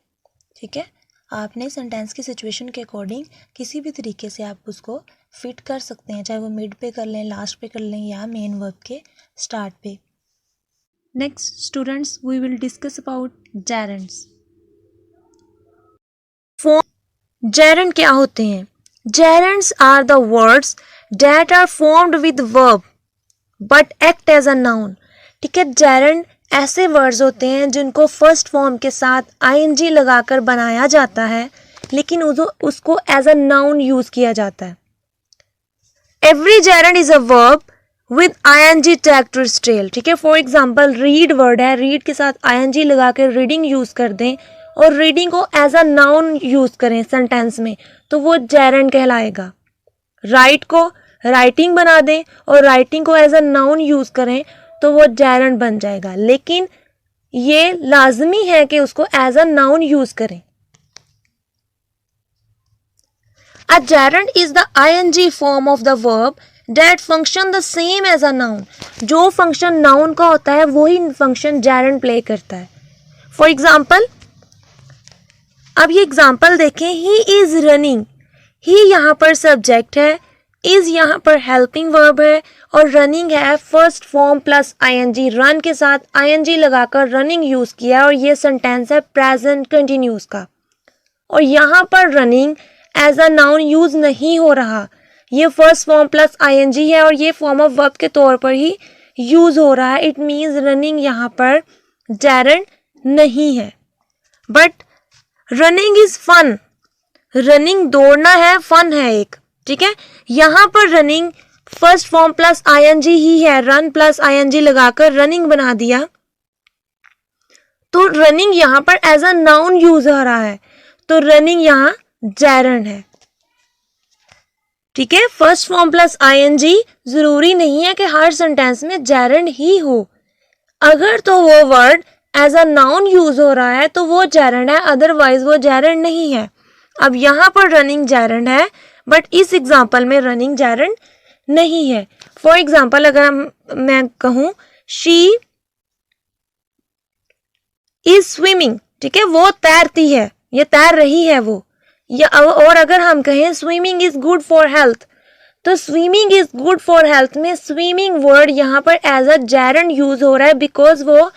ठीक है। आपने सेंटेंस की सिचुएशन के अकॉर्डिंग किसी भी तरीके से आप उसको फिट कर सकते हैं, चाहे वो मिड पे कर लें, लास्ट पे कर लें या मेन वर्ब के स्टार्ट पे। Next students we will discuss about gerunds. Gerund क्या होते हैं? Gerunds are the words that are formed with verb but act as a noun, ठीक है। जेरेंड ऐसे वर्ड्स होते हैं जिनको फर्स्ट फॉर्म के साथ आईएनजी लगाकर बनाया जाता है लेकिन उसको एज अ नाउन यूज किया जाता है। Every gerund is a verb with ING tag to its tail, ठीक है। फॉर एग्जांपल रीड वर्ड है, रीड के साथ आईएनजी लगाकर रीडिंग यूज कर दें और रीडिंग को एज अ नाउन यूज करें सेंटेंस में तो वो जेरेंड कहलाएगा। राइट को राइटिंग बना दें और राइटिंग को एज अ नाउन यूज करें तो वो जेरेंड बन जाएगा, लेकिन ये लाजमी है कि उसको एज अ नाउन यूज करें। A gerund is the ing form of the verb that function the same as a noun. जो फंक्शन नाउन का होता है वही फंक्शन gerund प्ले करता है। फॉर एग्जाम्पल, अब ये एग्जाम्पल देखें, ही इज रनिंग, ही यहाँ पर सब्जेक्ट है, इज यहाँ पर हेल्पिंग वर्ब है और रनिंग है first form plus ING, run के साथ आईएनजी लगाकर रनिंग यूज किया और ये सेंटेंस है प्रेजेंट कंटिन्यूस का। और यहाँ पर running as a noun use नहीं हो रहा, ये फर्स्ट फॉर्म प्लस आईएनजी है और ये फॉर्म ऑफ वर्ब के तौर पर ही यूज हो रहा है। इट मीन्स रनिंग यहाँ पर जेरेंड नहीं है। But running is fun, running दौड़ना है, फन है एक, ठीक है। यहाँ पर running first form plus ING ही है, रन प्लस आईएनजी लगाकर रनिंग बना दिया तो रनिंग यहाँ पर एज अ नाउन यूज हो रहा है, तो रनिंग यहाँ जेरेंड है, ठीक है। फर्स्ट फॉर्म प्लस आईएनजी जरूरी नहीं है कि हर सेंटेंस में जेरेंड ही हो, अगर तो वो word as a noun use हो रहा है तो वो जेरेंड है, अदरवाइज वो जेरेंड नहीं है। अब यहाँ पर रनिंग जेरेंड है बट इस एग्जाम्पल में रनिंग जेरेंड नहीं है। फॉर एग्जाम्पल अगर मैं कहूँ शी इज स्विमिंग, ठीक है, वो तैरती है, ये तैर रही है वो, या और अगर हम कहें swimming is good for health, तो swimming is good for health में स्विमिंग वर्ड यहाँ पर एज अ जेरंड यूज हो रहा है बिकॉज वो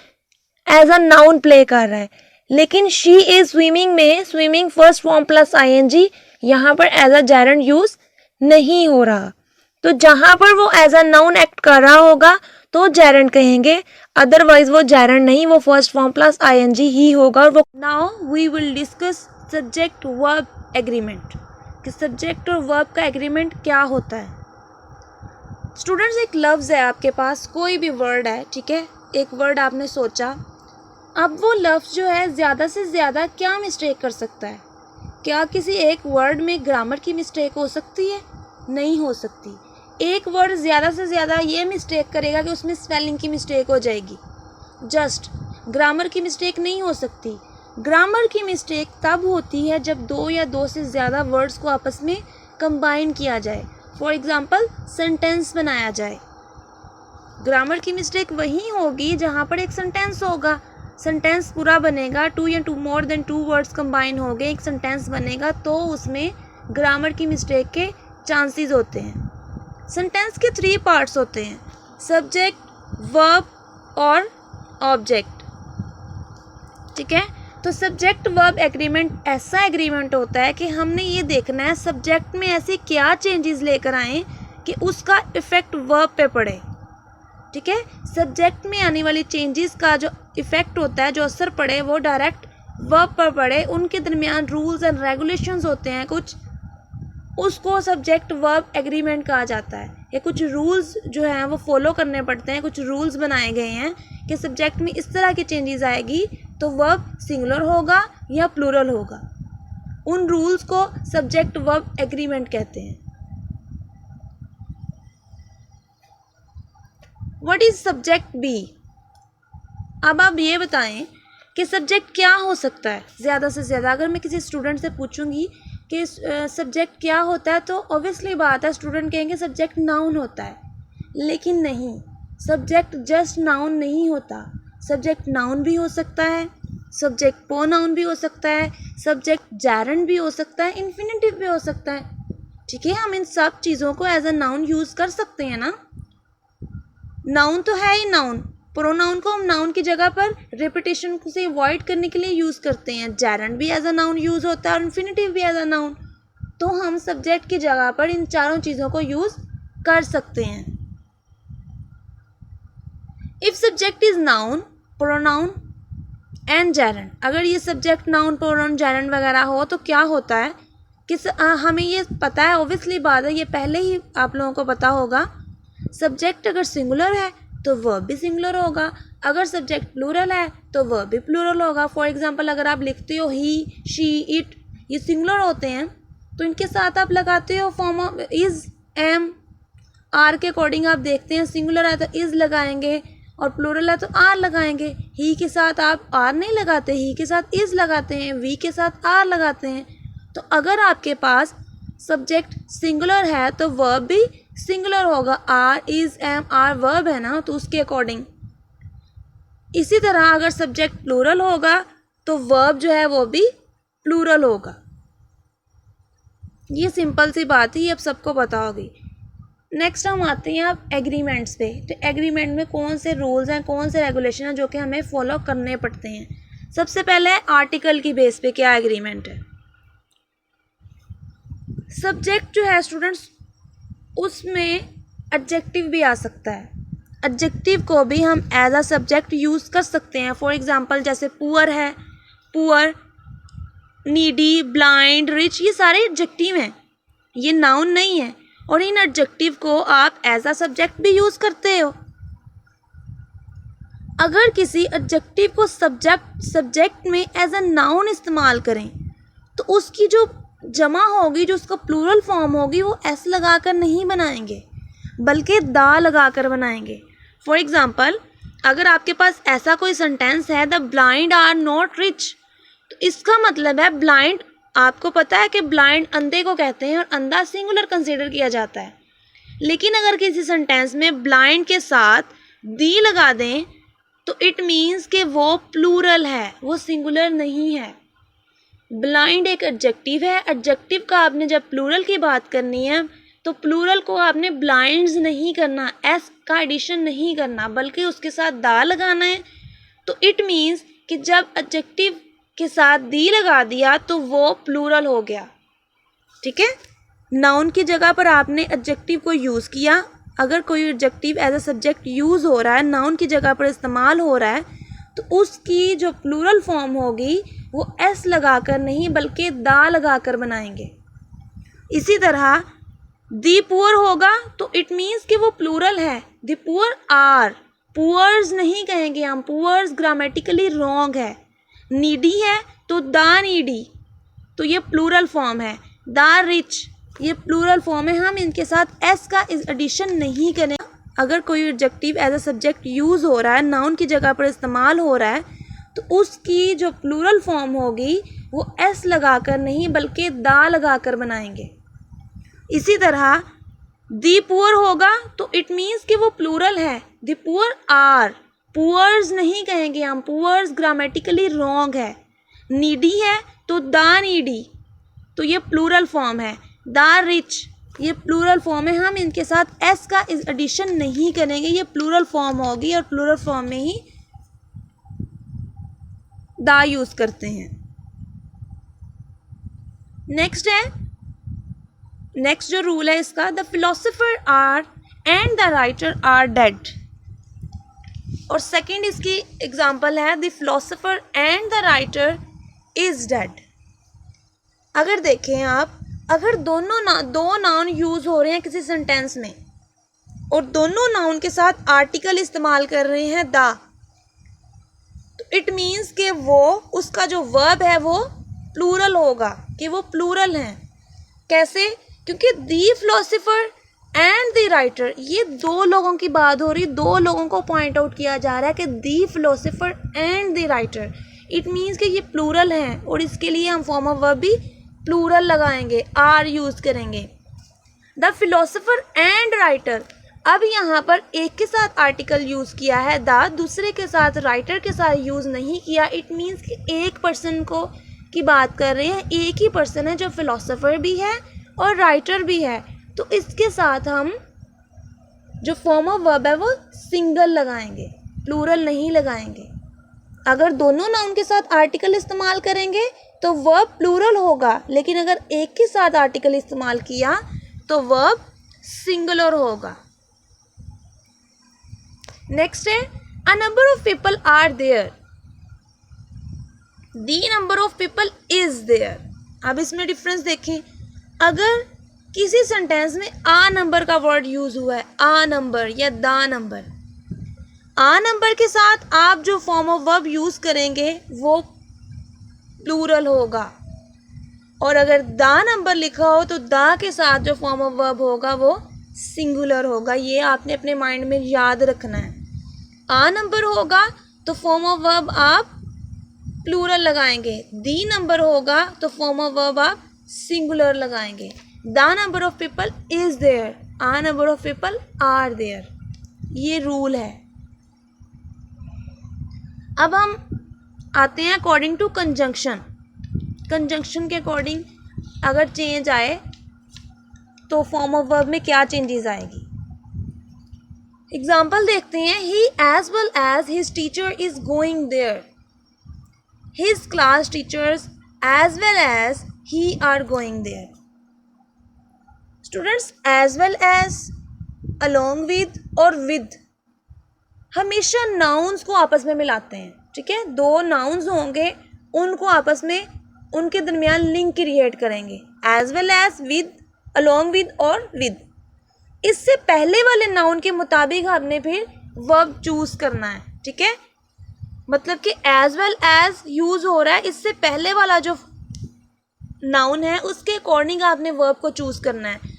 एज अ नाउन प्ले कर रहा है। लेकिन शी इज स्विमिंग में swimming first form plus ING यहाँ पर एज अ जेरंड यूज नहीं हो रहा। तो जहाँ पर वो एज अ नाउन एक्ट कर रहा होगा तो जेरंड कहेंगे, अदरवाइज वो जेरंड नहीं, वो फर्स्ट फॉर्म प्लस आईएनजी ही होगा। और वो now we will discuss subject verb agreement कि सब्जेक्ट और वर्ब का एग्रीमेंट क्या होता है। स्टूडेंट्स, एक लफ्ज़ है आपके पास, कोई भी वर्ड है, ठीक है, एक वर्ड आपने सोचा, अब वो लफ्ज़ जो है ज़्यादा से ज़्यादा क्या मिस्टेक कर सकता है? क्या किसी एक वर्ड में ग्रामर की मिस्टेक हो सकती है? नहीं हो सकती। एक वर्ड ज़्यादा से ज़्यादा ये मिस्टेक करेगा कि उसमें स्पेलिंग की मिस्टेक हो जाएगी, जस्ट ग्रामर की मिस्टेक नहीं हो सकती। ग्रामर की मिस्टेक तब होती है जब दो या दो से ज़्यादा वर्ड्स को आपस में कंबाइन किया जाए, फॉर एग्ज़ाम्पल सेंटेंस बनाया जाए। ग्रामर की मिस्टेक वहीं होगी जहाँ पर एक सेंटेंस होगा, सेंटेंस पूरा बनेगा, टू या two more than two words combine हो गए, एक सेंटेंस बनेगा, तो उसमें ग्रामर की मिस्टेक के चांसेस होते हैं। सेंटेंस के 3 पार्ट्स होते हैं, सब्जेक्ट, वर्ब और ऑब्जेक्ट, ठीक है। तो सब्जेक्ट वर्ब एग्रीमेंट ऐसा एग्रीमेंट होता है कि हमने ये देखना है सब्जेक्ट में ऐसे क्या चेंजेस लेकर आएँ कि उसका इफ़ेक्ट वर्ब पे पड़े, ठीक है। सब्जेक्ट में आने वाली चेंजेस का जो इफ़ेक्ट होता है, जो असर पड़े, वो डायरेक्ट वर्ब पर पड़े। उनके दरमियान रूल्स एंड रेगुलेशंस होते हैं कुछ, उसको सब्जेक्ट वर्ब एग्रीमेंट कहा जाता है। ये कुछ रूल्स जो हैं वो फॉलो करने पड़ते हैं, कुछ रूल्स बनाए गए हैं कि सब्जेक्ट में इस तरह की चेंजेस आएगी तो वर्ब सिंगुलर होगा या प्लूरल होगा। उन रूल्स को सब्जेक्ट वर्ब एग्रीमेंट कहते हैं। What is subject B? अब आप ये बताएं कि सब्जेक्ट क्या हो सकता है ज़्यादा से ज़्यादा। अगर मैं किसी स्टूडेंट से पूछूंगी कि सब्जेक्ट क्या होता है, तो ऑब्वियसली बात है स्टूडेंट कहेंगे सब्जेक्ट नाउन होता है, लेकिन नहीं, सब्जेक्ट जस्ट नाउन नहीं होता। सब्जेक्ट नाउन भी हो सकता है, सब्जेक्ट प्रोनाउन भी हो सकता है, सब्जेक्ट जेरंड भी हो सकता है, इन्फिनेटिव भी हो सकता है, ठीक है। हम इन सब चीज़ों को एज अ नाउन यूज़ कर सकते हैं ना। नाउन तो है ही नाउन, प्रोनाउन को हम नाउन की जगह पर रिपीटेशन से अवॉइड करने के लिए यूज़ करते हैं। जेरंड भी एज अ नाउन यूज़ होता है और इन्फिनेटिव भी एज अ नाउन। तो हम सब्जेक्ट की जगह पर इन चारों चीज़ों को यूज़ कर सकते हैं। If subject is noun, pronoun and gerund, अगर ये सब्जेक्ट नाउन प्रोनाउन जेरंड वगैरह हो तो क्या होता है कि हमें ये पता है, ऑब्वियसली बात है, ये पहले ही आप लोगों को पता होगा, सब्जेक्ट अगर सिंगुलर है तो वर्ब भी सिंगुलर होगा, अगर सब्जेक्ट प्लूरल है तो वर्ब भी प्लूरल होगा। फॉर एग्जांपल अगर आप लिखते हो ही, शी, इट, ये सिंगुलर होते हैं तो इनके साथ आप लगाते हो form of is, am, are के अकॉर्डिंग आप देखते हैं, सिंगुलर है तो इज़ लगाएंगे और प्लूरल है तो आर लगाएंगे। ही के साथ आप आर नहीं लगाते, ही के साथ इज़ लगाते हैं, वी के साथ आर लगाते हैं। तो अगर आपके पास सब्जेक्ट सिंगुलर है तो वर्ब भी सिंगुलर होगा, are, is, am, are verb है ना, तो उसके अकॉर्डिंग। इसी तरह अगर सब्जेक्ट प्लूरल होगा तो वर्ब जो है वो भी प्लूरल होगा। ये सिंपल सी बात है, ये अब सबको पता होगी। नेक्स्ट हम आते हैं अब एग्रीमेंट्स पे। तो एग्रीमेंट में कौन से रूल्स हैं, कौन से रेगुलेशन हैं जो कि हमें फॉलो करने पड़ते हैं। सबसे पहले आर्टिकल की बेस पे क्या एग्रीमेंट है। सब्जेक्ट जो है स्टूडेंट्स, उसमें एडजेक्टिव भी आ सकता है। एडजेक्टिव को भी हम एज अ सब्जेक्ट यूज़ कर सकते हैं। फॉर एग्जांपल जैसे पुअर है, पुअर, नीडी, ब्लाइंड, रिच, ये सारे एडजेक्टिव हैं, ये नाउन नहीं है। और इन एडजेक्टिव को आप एज अ सब्जेक्ट भी यूज़ करते हो। अगर किसी एडजेक्टिव को सब्जेक्ट में एज अ नाउन इस्तेमाल करें तो उसकी जो जमा होगी, जो उसका प्लूरल फॉर्म होगी, वो एस लगाकर नहीं बनाएंगे बल्कि दा लगाकर बनाएंगे। फॉर एग्जांपल अगर आपके पास ऐसा कोई सेंटेंस है, the blind are not rich, तो इसका मतलब है ब्लाइंड, आपको पता है कि ब्लाइंड अंधे को कहते हैं और अंधा सिंगुलर कंसीडर किया जाता है। लेकिन अगर किसी सेंटेंस में ब्लाइंड के साथ दी लगा दें तो इट मीन्स कि वो प्लूरल है, वो सिंगुलर नहीं है। ब्लाइंड एक एडजेक्टिव है। एडजेक्टिव का आपने जब प्लूरल की बात करनी है तो प्लूरल को आपने ब्लाइंड्स नहीं करना, एस का एडिशन नहीं करना, बल्कि उसके साथ दा लगाना है। तो इट मीन्स कि जब एडजेक्टिव के साथ दी लगा दिया तो वो प्लूरल हो गया। ठीक है, नाउन की जगह पर आपने एडजेक्टिव को यूज़ किया। अगर कोई adjective as a subject use हो रहा है, नाउन की जगह पर इस्तेमाल हो रहा है, तो उसकी जो प्लूरल फॉर्म होगी वो एस लगाकर नहीं बल्कि दा लगाकर बनाएंगे। इसी तरह दी पुअर होगा तो इट मीन्स कि वो प्लूरल है। दी पुअर आर, पुअर्स नहीं कहेंगे हम, पुअर्स ग्रामेटिकली रॉन्ग है। नीडी है तो दा नीडी, तो ये प्लूरल फॉर्म है। दा रिच, ये प्लूरल फॉर्म है, हम इनके साथ एस का एडिशन नहीं करें। अगर कोई adjective as a subject use हो रहा है, नाउन की जगह पर इस्तेमाल हो रहा है, तो उसकी जो प्लूरल फॉर्म होगी वो एस लगाकर नहीं बल्कि दा लगाकर बनाएंगे। इसी तरह दी पुअर होगा तो इट मीन्स कि वो प्लूरल है। दी पुअर आर, पुअर्स नहीं कहेंगे हम, पुअर्स ग्रामेटिकली रॉन्ग है। नीडी है तो दा नीडी, तो ये प्लूरल फॉर्म है। दा रिच, ये प्लूरल फॉर्म है, हम इनके साथ एस का एडिशन नहीं करेंगे, ये प्लूरल फॉर्म होगी और प्लूरल फॉर्म में ही दा यूज करते हैं। नेक्स्ट जो रूल है इसका, the philosopher are and the writer are dead. और सेकंड इसकी एग्जांपल है, the philosopher and the writer is dead. अगर देखें आप, अगर दो नाउन यूज हो रहे हैं किसी सेंटेंस में और दोनों नाउन के साथ आर्टिकल इस्तेमाल कर रहे हैं दा, तो इट मीन्स कि वो उसका जो वर्ब है वो प्लूरल होगा, कि वो प्लूरल हैं। कैसे? क्योंकि दी फिलोसोफर एंड द राइटर, ये दो लोगों की बात हो रही, दो लोगों को पॉइंट आउट किया जा रहा है कि the philosopher and the writer, it means कि ये प्लूरल हैं और इसके लिए हम फॉर्म ऑफ वर्ब भी प्लूरल लगाएंगे, आर यूज़ करेंगे। द फिलोसोफर एंड राइटर, अब यहाँ पर एक के साथ आर्टिकल यूज़ किया है द, दूसरे के साथ राइटर के साथ यूज़ नहीं किया। इट मीन्स कि एक पर्सन को की बात कर रहे हैं, एक ही पर्सन है जो फिलोसोफर भी है और राइटर भी है, तो इसके साथ हम जो फॉर्म ऑफ वर्ब है वो सिंगल लगाएंगे, प्लूरल नहीं लगाएंगे। अगर दोनों नाउन के साथ आर्टिकल इस्तेमाल करेंगे तो वर्ब प्लूरल होगा, लेकिन अगर एक के साथ आर्टिकल इस्तेमाल किया तो वर्ब सिंगुलर होगा। नेक्स्ट है, a number of people are there, the number of people is there. अब इसमें डिफरेंस देखें, अगर किसी सेंटेंस में आ नंबर का वर्ड यूज हुआ है, आ नंबर या दा नंबर, आ नंबर के साथ आप जो फॉर्म ऑफ वर्ब यूज करेंगे वो प्लूरल होगा, और अगर दा नंबर लिखा हो तो दा के साथ जो फॉर्म ऑफ वर्ब होगा वो सिंगुलर होगा। ये आपने अपने माइंड में याद रखना है। आ नंबर होगा तो फॉर्म ऑफ वर्ब आप प्लूरल लगाएंगे, दी नंबर होगा तो फॉर्म ऑफ वर्ब आप सिंगुलर लगाएंगे। The number of people is there, a number of people are there, ये रूल है। अब हम आते हैं अकॉर्डिंग टू कंजंक्शन। कंजंक्शन के अकॉर्डिंग अगर चेंज आए तो फॉर्म ऑफ वर्ब में क्या चेंजेस आएगी। एग्जाम्पल देखते हैं, he as well as his teacher is going there, his class teachers as well as he are going there. Students, as well as, along with और with हमेशा nouns को आपस में मिलाते हैं। ठीक है, दो नाउन्स होंगे उनको आपस में उनके दरमियान लिंक क्रिएट करेंगे, as well as, with, along with और विद। इससे पहले वाले नाउन के मुताबिक आपने फिर वर्ब चूज करना है। ठीक है, मतलब कि एज वेल एज यूज हो रहा है, इससे पहले वाला जो नाउन है उसके अकॉर्डिंग आपने वर्ब को चूज करना है।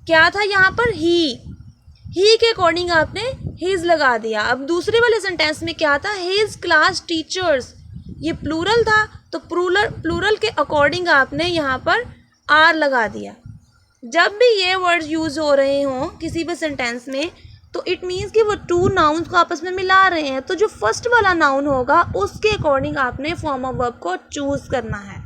क्या था यहाँ पर, ही के अकॉर्डिंग आपने हिज लगा दिया। अब दूसरे वाले सेंटेंस में क्या था, हिज क्लास टीचर्स, ये प्लूरल था तो प्लूरल के अकॉर्डिंग आपने यहाँ पर आर लगा दिया। जब भी ये वर्ड्स यूज हो रहे हों किसी भी सेंटेंस में तो इट मीन्स कि वो टू नाउन्स को आपस में मिला रहे हैं, तो जो फर्स्ट वाला नाउन होगा उसके अकॉर्डिंग आपने फॉर्म ऑफ वर्ब को चूज करना है।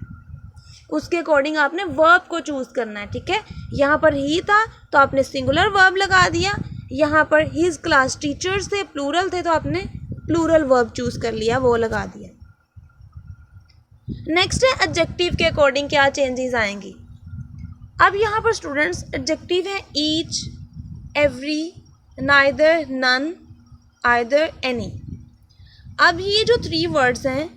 उसके अकॉर्डिंग आपने वर्ब को चूज़ करना है, ठीक है। यहाँ पर ही था तो आपने सिंगुलर वर्ब लगा दिया, यहाँ पर हिज क्लास टीचर्स थे, प्लूरल थे, तो आपने प्लूरल वर्ब चूज़ कर लिया, वो लगा दिया। नेक्स्ट है एडजेक्टिव के अकॉर्डिंग क्या चेंजेस आएंगी। अब यहाँ पर स्टूडेंट्स एडजेक्टिव है each, every, neither, none, either, any. अब ये जो 3 वर्ड्स हैं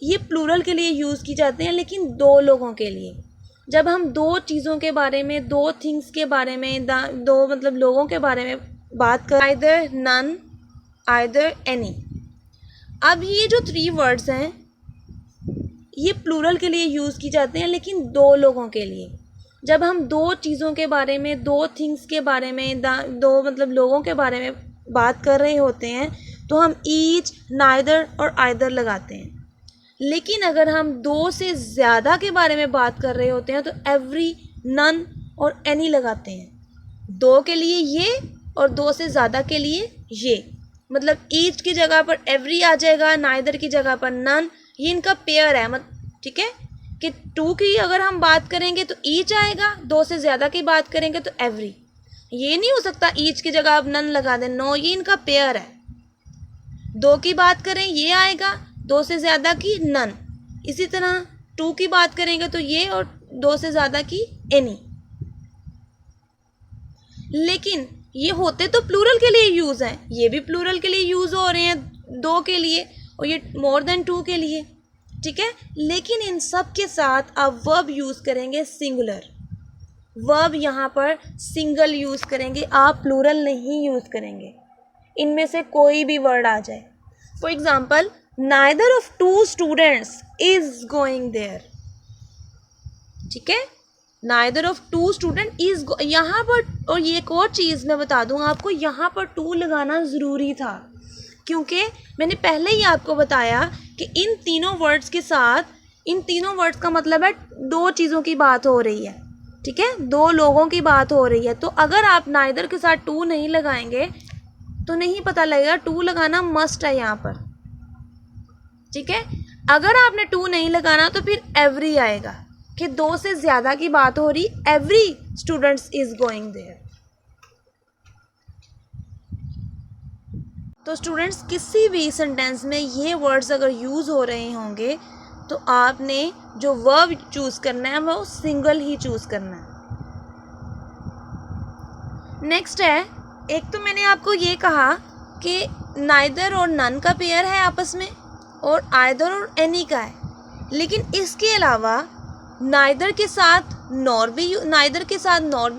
ये प्लूरल के लिए यूज़ की जाते हैं, लेकिन 2 लोगों के लिए। जब हम 2 चीज़ों के बारे में, 2 थिंग्स के बारे में, 2 मतलब लोगों के बारे में बात कर, आइदर, नन, आइदर, एनी। अब ये जो 3 वर्ड्स हैं ये प्लूरल के लिए यूज़ की जाते हैं, लेकिन 2 लोगों के लिए। जब हम 2 चीज़ों के बारे में, 2 थिंग्स के बारे में, 2 मतलब लोगों के बारे में बात कर रहे होते हैं तो हम ईच, नाइदर और आइदर लगाते हैं। लेकिन अगर हम 2 से ज़्यादा के बारे में बात कर रहे होते हैं तो एवरी, नन और एनी लगाते हैं। 2 के लिए ये और 2 से ज़्यादा के लिए ये, मतलब ईच की जगह पर एवरी आ जाएगा, नाइदर की जगह पर नन, ये इनका पेयर है। ठीक है कि 2 की अगर हम बात करेंगे तो ईच आएगा, 2 से ज़्यादा की बात करेंगे तो एवरी। ये नहीं हो सकता ईच की जगह आप नन लगा दें, नो, ये इनका पेयर है। 2 की बात करें ये आएगा, 2 से ज़्यादा की नन। इसी तरह 2 की बात करेंगे तो ये, और 2 से ज़्यादा की एनी। लेकिन ये होते तो प्लूरल के लिए यूज़ हैं, ये भी प्लूरल के लिए यूज़ हो रहे हैं 2 के लिए और ये मोर देन 2 के लिए, ठीक है। लेकिन इन सब के साथ आप वर्ब यूज़ करेंगे सिंगुलर। वर्ब यहाँ पर सिंगल यूज़ करेंगे, आप प्लूरल नहीं यूज़ करेंगे। इनमें से कोई भी वर्ड आ जाए। For example, neither of 2 students is going there, ठीक है। नाइदर ऑफ 2 स्टूडेंट इज, यहाँ पर, और ये एक और चीज़ मैं बता दूँ आपको, यहाँ पर 2 लगाना ज़रूरी था, क्योंकि मैंने पहले ही आपको बताया कि इन तीनों वर्ड्स के साथ, इन तीनों वर्ड्स का मतलब है 2 चीज़ों की बात हो रही है, ठीक है, 2 लोगों की बात हो रही है। तो अगर आप नाइदर के साथ 2 नहीं लगाएंगे तो नहीं पता लगेगा, 2 लगाना मस्ट है यहाँ पर, ठीक है। अगर आपने 2 नहीं लगाना तो फिर एवरी आएगा कि 2 से ज़्यादा की बात हो रही, every students is going there. तो स्टूडेंट्स किसी भी सेंटेंस में ये वर्ड्स अगर यूज़ हो रहे होंगे तो आपने जो वर्ब चूज़ करना है वो सिंगल ही चूज़ करना है। नेक्स्ट है, एक तो मैंने आपको ये कहा कि नाइदर और नन का पेयर है आपस में, और आइदर और एनी का है। लेकिन इसके अलावा नाइदर के साथ नॉर भी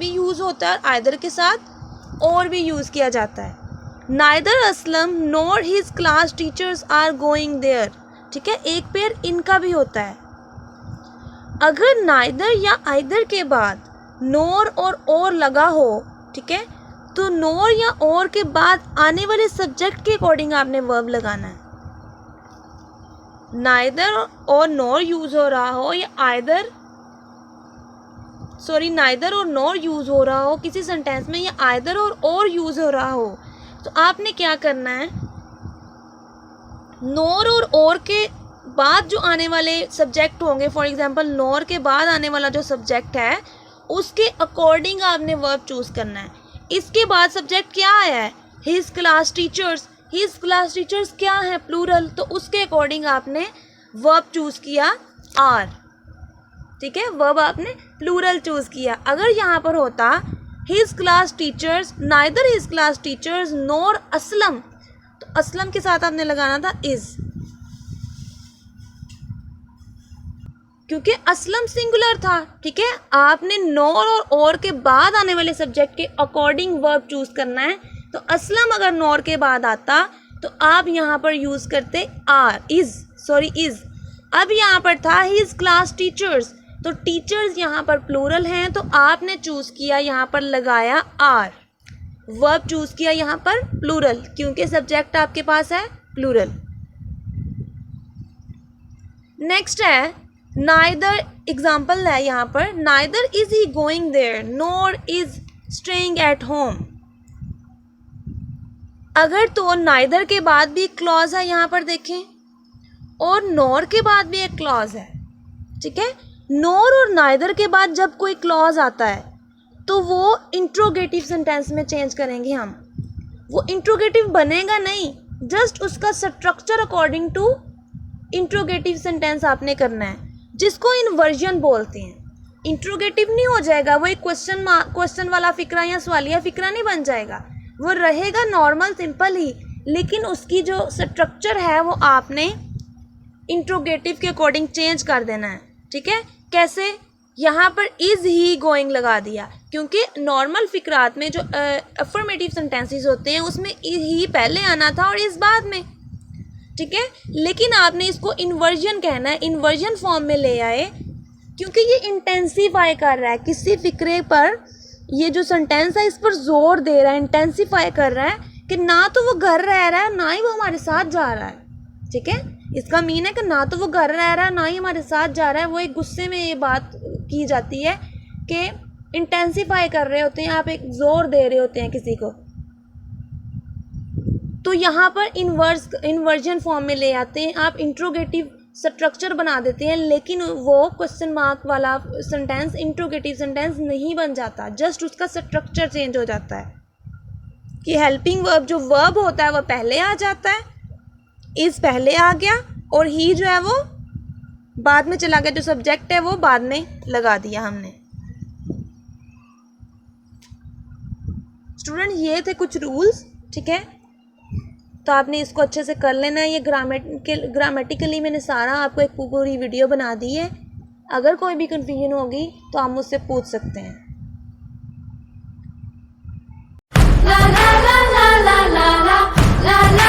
यूज़ होता है, और आइदर के साथ और भी यूज़ किया जाता है। Neither Aslam nor his class teachers are going there, ठीक है, एक पेयर इनका भी होता है। अगर नाइदर या आइदर के बाद नॉर और लगा हो, ठीक है, तो नॉर या और के बाद आने वाले सब्जेक्ट के अकॉर्डिंग आपने वर्ब लगाना है। नाइदर और नॉर यूज हो रहा हो, या नाइदर और नॉर यूज हो रहा हो किसी सेंटेंस में, या आइदर और यूज हो रहा हो, तो आपने क्या करना है, नॉर और के बाद जो आने वाले सब्जेक्ट होंगे, फॉर एग्जांपल नॉर के बाद आने वाला जो सब्जेक्ट है उसके अकॉर्डिंग आपने वर्ब चूज करना है। इसके बाद सब्जेक्ट क्या आया है, his class teachers. His class teachers क्या है, प्लूरल, तो उसके अकॉर्डिंग आपने वर्ब चूज किया आर, ठीक है, वर्ब आपने प्लूरल चूज किया। अगर यहाँ पर होता his class teachers, neither his class teachers nor Aslam, तो असलम के साथ आपने लगाना था इज, क्योंकि असलम सिंगुलर था, ठीक है। आपने नॉर और के बाद आने वाले सब्जेक्ट के अकॉर्डिंग वर्ब चूज करना है। तो असलम अगर नॉर के बाद आता तो आप यहाँ पर यूज करते आर, इज। अब यहाँ पर था हिज क्लास टीचर्स, तो टीचर्स यहाँ पर प्लूरल हैं, तो आपने चूज किया यहाँ पर लगाया आर, वर्ब चूज किया यहाँ पर प्लूरल, क्योंकि सब्जेक्ट आपके पास है प्लूरल। नेक्स्ट है नाइदर, एग्जाम्पल है यहाँ पर, neither is he going there nor is staying at home. अगर तो नाइदर के बाद भी एक क्लॉज है यहाँ पर देखें, और नॉर के बाद भी एक क्लॉज है, ठीक है। नोर और नाइदर के बाद जब कोई क्लॉज आता है तो वो इंट्रोगेटिव सेंटेंस में चेंज करेंगे हम। वो इंट्रोगेटिव बनेगा नहीं, जस्ट उसका structure according to interrogative sentence आपने करना है, जिसको इन्वर्जन बोलते हैं। इंट्रोगेटिव नहीं हो जाएगा, वो एक क्वेश्चन वाला फिक्रा या सवालिया फिक्रा नहीं बन जाएगा, वो रहेगा नॉर्मल सिंपल ही, लेकिन उसकी जो स्ट्रक्चर है वो आपने इंट्रोगेटिव के अकॉर्डिंग चेंज कर देना है। ठीक है, कैसे? यहाँ पर इज़ ही गोइंग लगा दिया, क्योंकि नॉर्मल फिक्रात में जो अफर्मेटिव सेंटेंसेस होते हैं उसमें ही पहले आना था और इस बाद में। ठीक है, लेकिन आपने इसको इन्वर्जन कहना है, इन्वर्जन फॉर्म में ले आए, क्योंकि ये इंटेंसीफाई कर रहा है किसी फिक्रे पर। ये जो सेंटेंस है इस पर जोर दे रहा है, इंटेंसीफाई कर रहा है कि ना तो वो घर रह रहा है ना ही वो हमारे साथ जा रहा है। ठीक है, इसका मीन है कि ना तो वो घर रह रहा है ना ही हमारे साथ जा रहा है। वो एक गुस्से में ये बात की जाती है कि इंटेंसीफाई कर रहे होते हैं, आप एक जोर दे रहे होते हैं किसी को, तो यहाँ पर इन्वर्जन फॉर्म में ले आते हैं, आप इंट्रोगेटिव स्ट्रक्चर बना देते हैं, लेकिन वो क्वेश्चन मार्क वाला सेंटेंस इंट्रोगेटिव सेंटेंस नहीं बन जाता, जस्ट उसका स्ट्रक्चर चेंज हो जाता है कि हेल्पिंग वर्ब जो वर्ब होता है वो पहले आ जाता है, इस पहले आ गया, और ही जो है वो बाद में चला गया, जो सब्जेक्ट है वो बाद में लगा दिया हमने। स्टूडेंट, ये थे कुछ रूल्स। ठीक है, तो आपने इसको अच्छे से कर लेना है। ये ग्रामेटिकली मैंने सारा आपको एक पूरी वीडियो बना दी है। अगर कोई भी कंफ्यूजन होगी तो आप मुझसे पूछ सकते हैं। la la la la la la la la